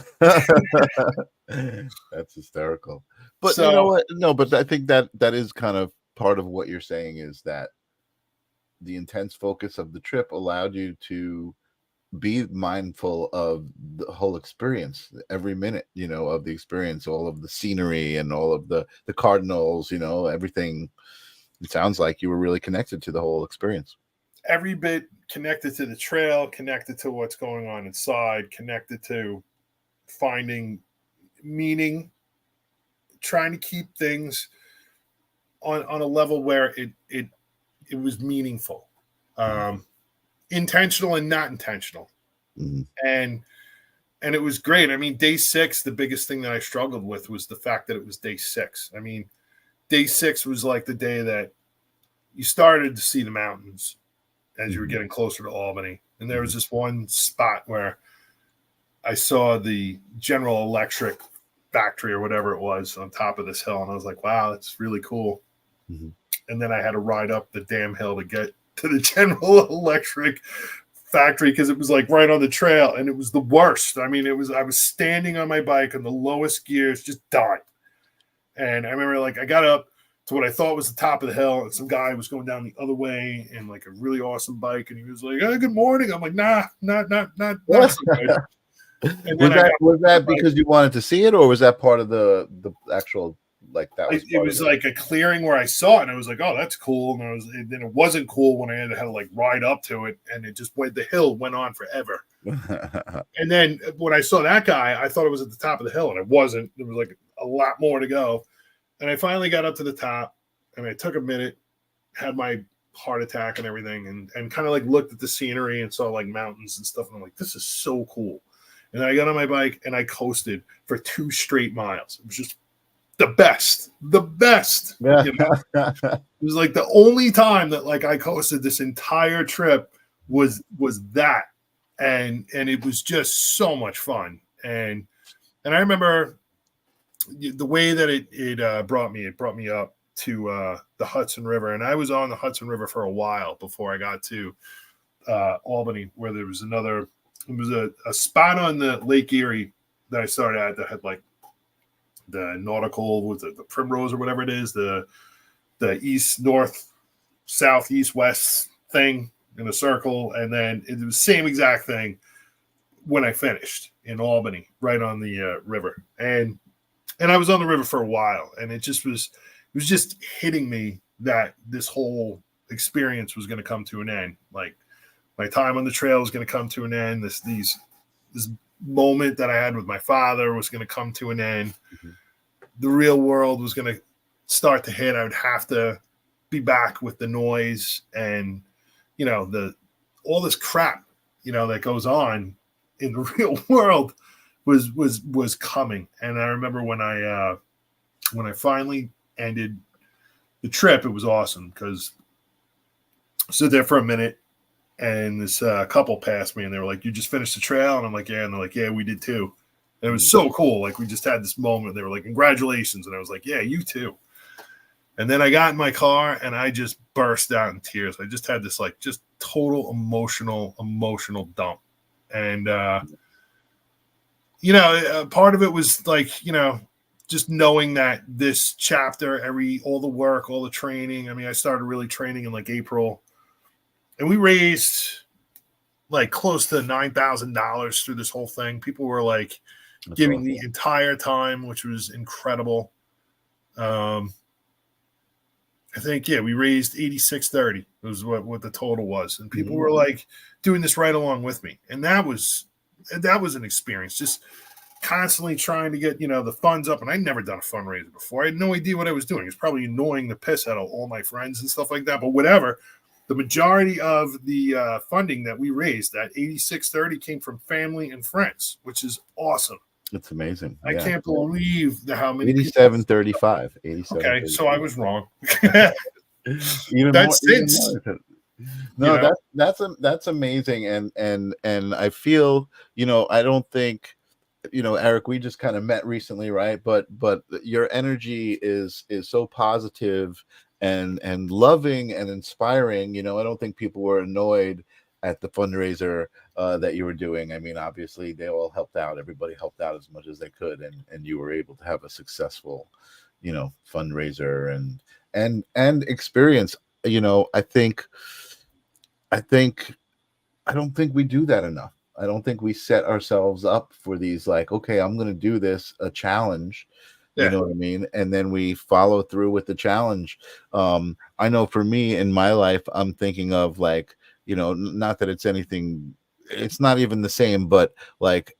That's hysterical. But you know what? No, but I think that is kind of part of what you're saying, is that the intense focus of the trip allowed you to be mindful of the whole experience, every minute, of the experience, all of the scenery and all of the cardinals, everything. It sounds like you were really connected to the whole experience. Every bit connected to the trail, connected to what's going on inside, connected to finding meaning, trying to keep things on a level where it was meaningful, intentional and not intentional. Mm-hmm. And it was great. I mean, day 6, the biggest thing that I struggled with was the fact that it was day 6. I mean, day 6 was like the day that you started to see the mountains as you were getting closer to Albany. And there was this one spot where I saw the General Electric factory or whatever it was on top of this hill. And I was like, wow, that's really cool. Mm-hmm. And then I had to ride up the damn hill to get to the General Electric factory because it was like right on the trail, and it was the worst. I mean, I was standing on my bike on the lowest gears, just dying. And I remember like I got up to what I thought was the top of the hill, and some guy was going down the other way in like a really awesome bike, and he was like, "Hey, good morning." I'm like, "Nah, not so good." And was that because you wanted to see it, or was that part of the actual? Like that was it was like a clearing where I saw it, and I was like, "Oh, that's cool." And then it wasn't cool when I had to like ride up to it, and it just went. The hill went on forever. And then when I saw that guy, I thought it was at the top of the hill, and it wasn't. There was like a lot more to go. And I finally got up to the top, and I took a minute, had my heart attack and everything, and kind of like looked at the scenery and saw like mountains and stuff. And I'm like, "This is so cool." And then I got on my bike and I coasted for 2 straight miles. It was just the best. Yeah. It was like the only time that like I coasted this entire trip was that, and it was just so much fun. And I remember the way that it brought me up to the Hudson River, and I was on the Hudson River for a while before I got to Albany, where there was a spot on the Lake Erie that I started at that had like the nautical with the primrose or whatever it is, the east, north, south, east, west thing in a circle. And then it was the same exact thing when I finished in Albany, right on the river. And I was on the river for a while, and it was just hitting me that this whole experience was going to come to an end. Like my time on the trail was going to come to an end. This moment that I had with my father was going to come to an end. Mm-hmm. The real world was going to start to hit. I would have to be back with the noise and, you know, all this crap, you know, that goes on in the real world was coming. And I remember when I finally ended the trip, it was awesome because I stood there for a minute and this couple passed me and they were like, "You just finished the trail?" And I'm like, "Yeah." And they're like, "Yeah, we did too." And it was so cool. Like, we just had this moment. They were like, "Congratulations." And I was like, "Yeah, you too." And then I got in my car and I just burst out in tears. I just had this like just total emotional dump. And, you know, part of it was like, you know, just knowing that this chapter, all the work, all the training. I mean, I started really training in like April, and we raised like close to $9,000 through this whole thing. People were like giving the entire time, which was incredible. I think, yeah, we raised $86.30 was what the total was. And people were like doing this right along with me. And that was an experience, just constantly trying to get, you know, the funds up. And I'd never done a fundraiser before. I had no idea what I was doing. It's probably annoying the piss out of all my friends and stuff like that. But whatever, the majority of the funding that we raised, that $86.30, came from family and friends, which is awesome. It's amazing. I can't believe how many 87.35. 87. Okay, so I was wrong. That's no, you know? that's amazing, and I feel, you know, I don't think, you know, Eric, we just kind of met recently, right? But your energy is so positive and loving and inspiring. You know, I don't think people were annoyed at the fundraiser that you were doing. I mean, obviously they all helped out. Everybody helped out as much as they could, and you were able to have a successful, you know, fundraiser and experience. You know, I don't think we do that enough. I don't think we set ourselves up for these, like, okay, I'm going to do this, a challenge. You know what I mean? And then we follow through with the challenge. I know for me in my life, I'm thinking of, like, you know, not that it's anything, it's not even the same, but like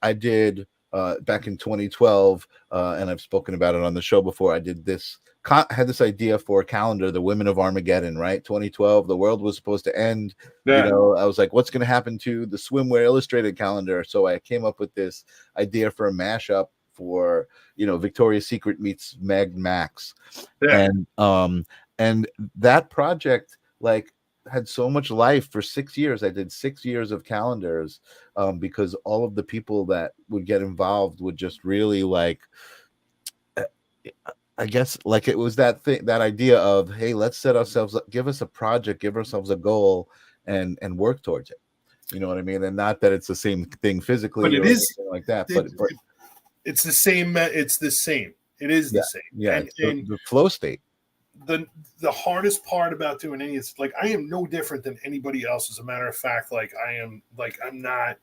I did back in 2012, and I've spoken about it on the show before. I did this, had this idea for a calendar, the Women of Armageddon, right? 2012, the world was supposed to end. You know, I was like, what's going to happen to the Swimwear Illustrated calendar? So I came up with this idea for a mashup for, you know, Victoria's Secret meets Mad Max. And that project, like, had so much life for 6 years. I did 6 years of calendars, because all of the people that would get involved would just really, like, I guess, like, it was that thing, that idea of, hey, let's set ourselves up, give us a project, give ourselves a goal, and work towards it. You know what I mean? And not that it's the same thing physically, but it or is like that, but it's the same. It's the same. It is the same. Yeah, and the flow state. The hardest part about doing any is, like, I am no different than anybody else. As a matter of fact, like, I'm not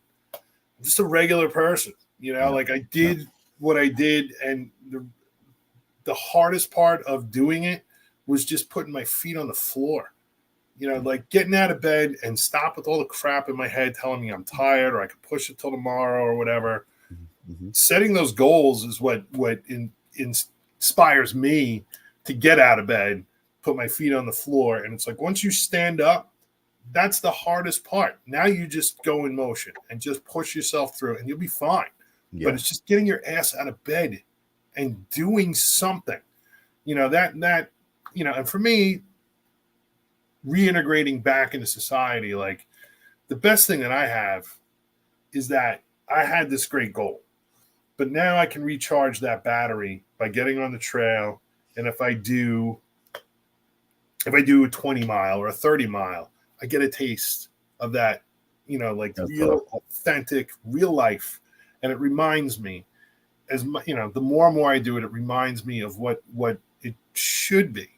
just a regular person, you know. Like, I did what I did, and the hardest part of doing it was just putting my feet on the floor, you know, like getting out of bed and stop with all the crap in my head telling me I'm tired or I could push it till tomorrow or whatever. Setting those goals is what inspires me to get out of bed, put my feet on the floor. And it's like, once you stand up, that's the hardest part. Now you just go in motion and just push yourself through and you'll be fine. But it's just getting your ass out of bed and doing something, you know, that, you know, and for me, reintegrating back into society, like, the best thing that I have is that I had this great goal, but now I can recharge that battery by getting on the trail. And if I do a 20 mile or a 30 mile, I get a taste of that, you know, like real, authentic, real life. And it reminds me, as much, you know, the more and more I do it, it reminds me of what it should be.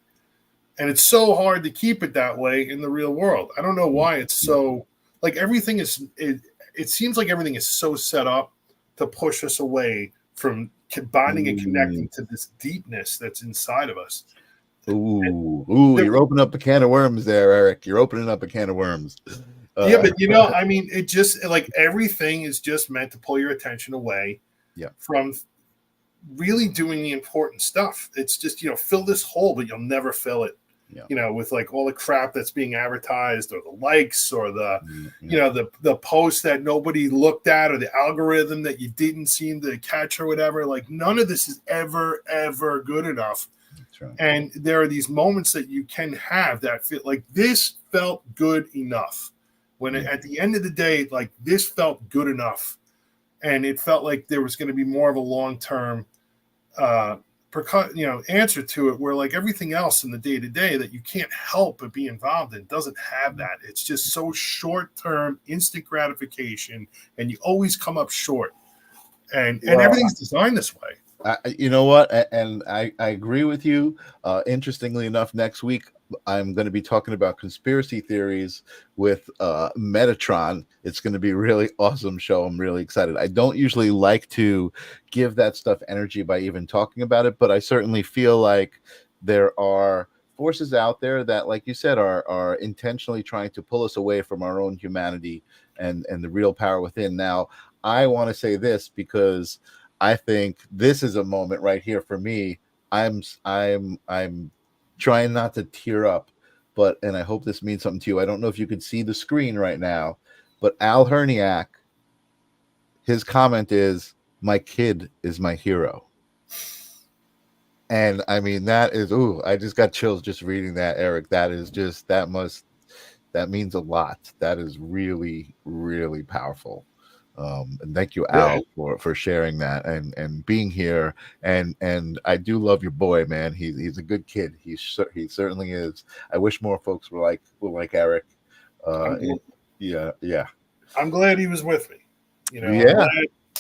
And it's so hard to keep it that way in the real world. I don't know why it's so, like, everything is, it seems like everything is so set up to push us away from bonding and connecting to this deepness that's inside of us. You're opening up a can of worms there, Eric. You're opening up a can of worms. Yeah, but, you know, I mean, it just, like, everything is just meant to pull your attention away from really doing the important stuff. It's just, you know, fill this hole, but you'll never fill it. Yeah. You know, with like all the crap that's being advertised, or the likes, or the, Yeah. you know, the post that nobody looked at, or the algorithm that you didn't seem to catch, or whatever. Like, none of this is ever good enough. That's right. And there are these moments that you can have that feel like this felt good enough. When at the end of the day, like, this felt good enough, and it felt like there was going to be more of a long-term answer to it, where like everything else in the day-to-day that you can't help but be involved in doesn't have that. It's just so short-term, instant gratification, and you always come up short, and everything's designed this way. You know what? And I agree with you. Interestingly enough, next week I'm going to be talking about conspiracy theories with Metatron. It's going to be a really awesome show. I'm really excited. I don't usually like to give that stuff energy by even talking about it, but I certainly feel like there are forces out there that, like you said, are intentionally trying to pull us away from our own humanity and the real power within. Now, I want to say this because I think this is a moment right here for me. I'm trying not to tear up, and I hope this means something to you. I don't know if you could see the screen right now, but Al Hurnyak, his comment is, "My kid is my hero." And I mean, that is, I just got chills just reading that, Eric. That means a lot. That is really, really powerful. And thank you, Al, for sharing that and being here. And I do love your boy, man. He's a good kid. He certainly is. I wish more folks were like Eric. Yeah. I'm glad he was with me. You know, yeah.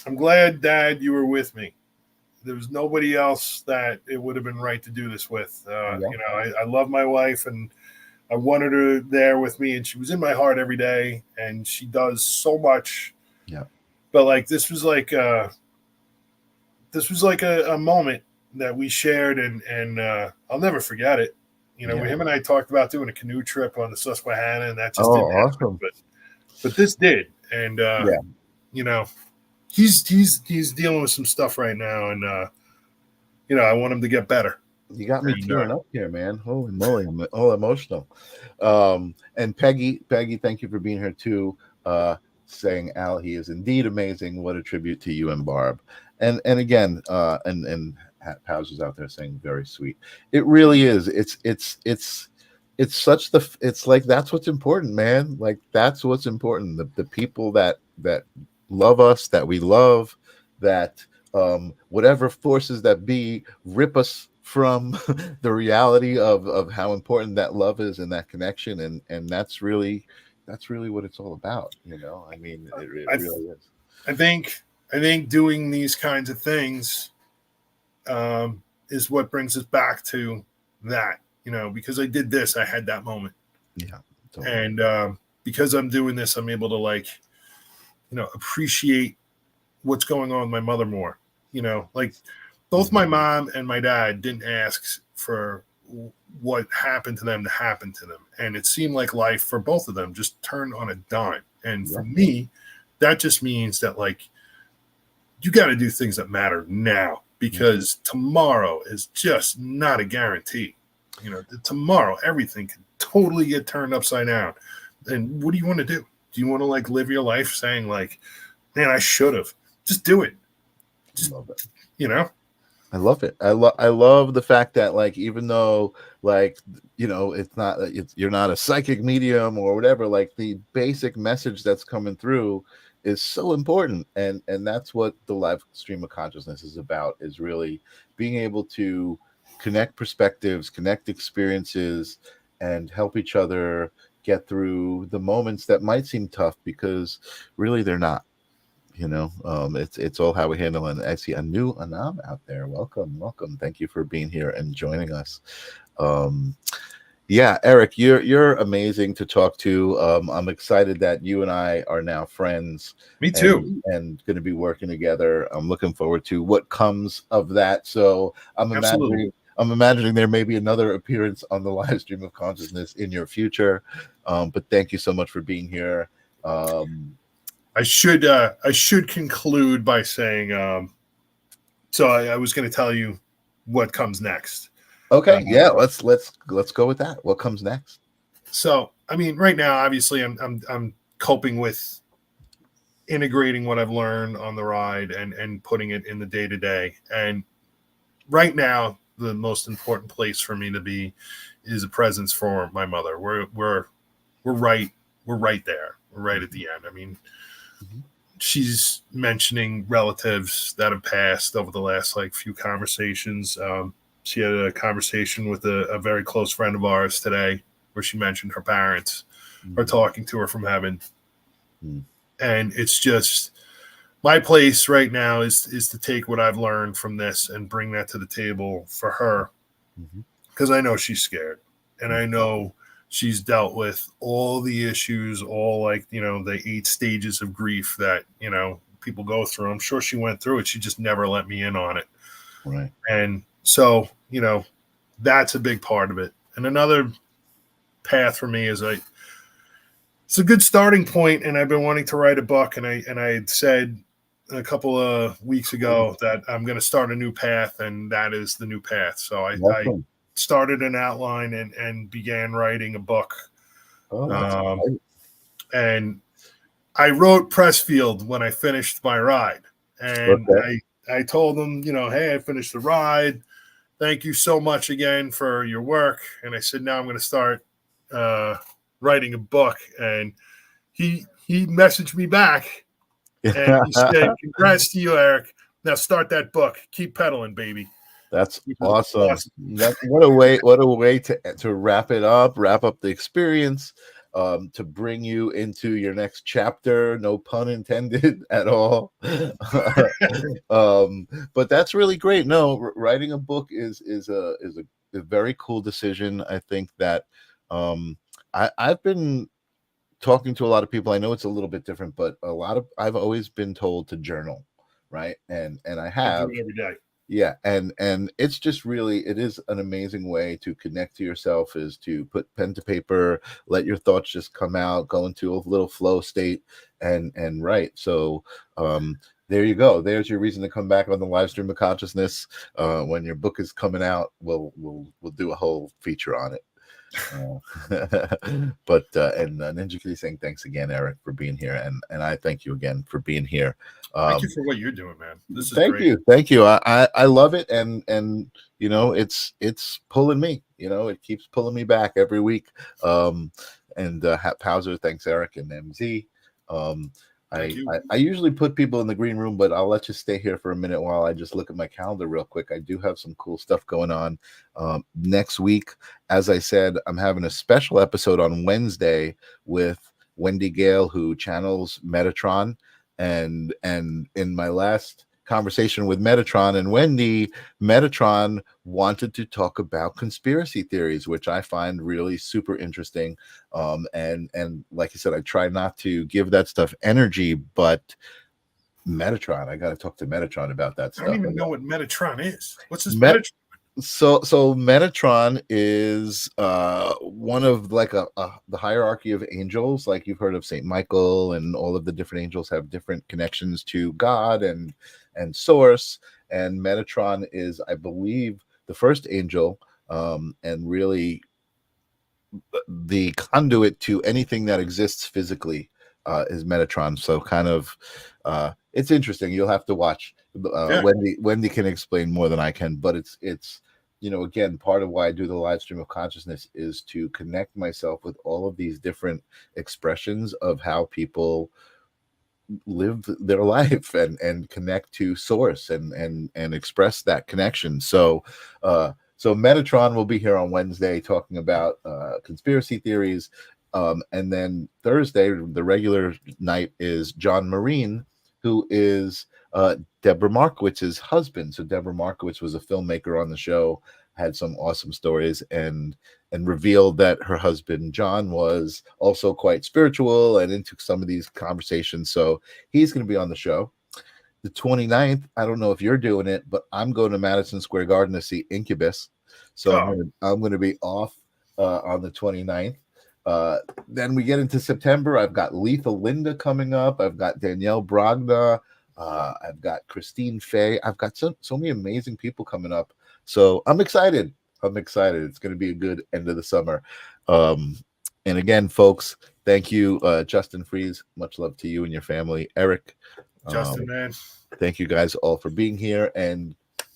I'm glad, Dad, you were with me. There was nobody else that it would have been right to do this with. You know, I love my wife, and I wanted her there with me, and she was in my heart every day, and she does so much. Yeah. But like, this was like a moment that we shared, and I'll never forget it. You know, him and I talked about doing a canoe trip on the Susquehanna, and that just didn't happen. But this did, and you know, he's dealing with some stuff right now, and you know, I want him to get better. You got me tearing up here, man. Holy moly, I'm all emotional. And Peggy, thank you for being here too. Saying, Al, he is indeed amazing. What a tribute to you and Barb. And again, and Paz is out there saying very sweet. It really is. It's like, that's what's important, man. Like, that's what's important. The people that love us, that we love, that whatever forces that be rip us from the reality of how important that love is and that connection, and that's really what it's all about, you know. I mean, it really is. I think doing these kinds of things is what brings us back to that, you know, because I did this, I had that moment. Yeah. Totally. And because I'm doing this, I'm able to, like, you know, appreciate what's going on with my mother more. You know, like, both my mom and my dad didn't ask for what happened to them to happen to them, and it seemed like life for both of them just turned on a dime. And for me, that just means that, like, you got to do things that matter now, because tomorrow is just not a guarantee. You know, tomorrow everything can totally get turned upside down. And what do you want to do? Do you want to, like, live your life saying, like, man, I should have? Just do it. Just love it. You know, I love it. I love the fact that, like, even though, like, you know, you're not a psychic medium or whatever, like, the basic message that's coming through is so important, and that's what the live stream of consciousness is about, is really being able to connect perspectives, connect experiences, and help each other get through the moments that might seem tough, because really they're not. You know, it's all how we handle it. And I see a new Anam out there. Welcome. Thank you for being here and joining us. Yeah, Eric, you're amazing to talk to. I'm excited that you and I are now friends. Me too. And going to be working together. I'm looking forward to what comes of that. So I'm imagining there may be another appearance on the live stream of consciousness in your future. But thank you so much for being here. I should conclude by saying, so I was going to tell you what comes next. Okay, yeah, let's go with that. What comes next? So, I mean, right now, obviously, I'm coping with integrating what I've learned on the ride and putting it in the day to day. And right now, the most important place for me to be is a presence for my mother. We're right there. We're right at the end. I mean, she's mentioning relatives that have passed over the last few conversations. She had a conversation with a very close friend of ours today where she mentioned her parents are talking to her from heaven. And it's just my place right now is to take what I've learned from this and bring that to the table for her, because I know she's scared, and I know she's dealt with all the issues, all the 8 stages of grief that people go through. I'm sure she went through it. She just never let me in on it. Right. And so that's a big part of it. And another path for me is it's a good starting point, and I've been wanting to write a book, and I had said a couple of weeks ago that I'm going to start a new path, and that is the new path. So I started an outline and began writing a book. And I wrote Pressfield when I finished my ride, and I told them, hey, I finished the ride. Thank you so much again for your work. And I said, now I'm going to start writing a book. And he messaged me back, and he said, congrats to you, Eric. Now start that book. Keep pedaling, baby. That's awesome. What a way to wrap up the experience, to bring you into your next chapter. No pun intended at all. But that's really great. No, writing a book is a very cool decision. I think that I've been talking to a lot of people. I know it's a little bit different, but I've always been told to journal, right? And I have. I do it every day. Yeah, and it's just really, it is an amazing way to connect to yourself, is to put pen to paper, let your thoughts just come out, go into a little flow state, and write. So there you go. There's your reason to come back on the live stream of consciousness. When your book is coming out, we'll do a whole feature on it. But Ninja Kitty saying thanks again, Eric, for being here, and I thank you again for being here. Thank you for what you're doing, man. This is great. Thank you. I love it, and it's pulling me. It keeps pulling me back every week. And Pauser, thanks, Eric, and MZ. I usually put people in the green room, but I'll let you stay here for a minute while I just look at my calendar real quick. I do have some cool stuff going on next week. As I said, I'm having a special episode on Wednesday with Wendy Gale, who channels Metatron. And in my last conversation with Metatron and Wendy, Metatron wanted to talk about conspiracy theories, which I find really super interesting. And like I said, I try not to give that stuff energy, but Metatron, I got to talk to Metatron about that stuff. I don't even know what Metatron is. What's this Metatron? So Metatron is one of the hierarchy of angels. Like you've heard of Saint Michael, and all of the different angels have different connections to God and source. And Metatron is, I believe, the first angel, and really the conduit to anything that exists physically is Metatron. So kind of it's interesting. You'll have to watch. Wendy can explain more than I can, but it's again, part of why I do the live stream of consciousness is to connect myself with all of these different expressions of how people live their life and connect to source and express that connection. So Metatron will be here on Wednesday talking about conspiracy theories. And then Thursday, the regular night, is John Marine, who is Deborah Markowitz's husband. So Deborah Markowitz was a filmmaker on the show, had some awesome stories, and revealed that her husband John was also quite spiritual and into some of these conversations. So he's going to be on the show. The 29th, I don't know if you're doing it, but I'm going to Madison Square Garden to see Incubus. So I'm going to be off on the 29th. Then we get into September. I've got Lethal Linda coming up. I've got Danielle Bragna. I've got Christine Fay. I've got so many amazing people coming up. So I'm excited. I'm excited. It's going to be a good end of the summer. And again, folks, thank you, Justin Fries. Much love to you and your family. Eric, Justin, man. Thank you guys all for being here and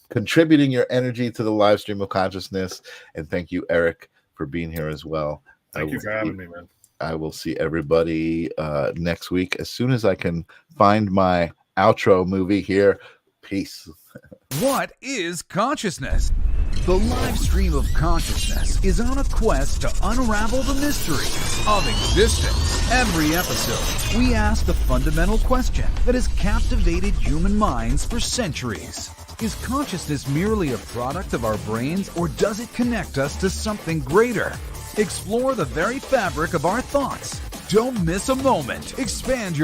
contributing your energy to the live stream of consciousness. And thank you, Eric, for being here as well. Thank you for having me, man. I will see everybody next week as soon as I can find my outro movie here. Peace. What is consciousness? The live stream of consciousness is on a quest to unravel the mysteries of existence. Every episode, we ask the fundamental question that has captivated human minds for centuries. Is consciousness merely a product of our brains, or does it connect us to something greater? Explore the very fabric of our thoughts. Don't miss a moment. Expand your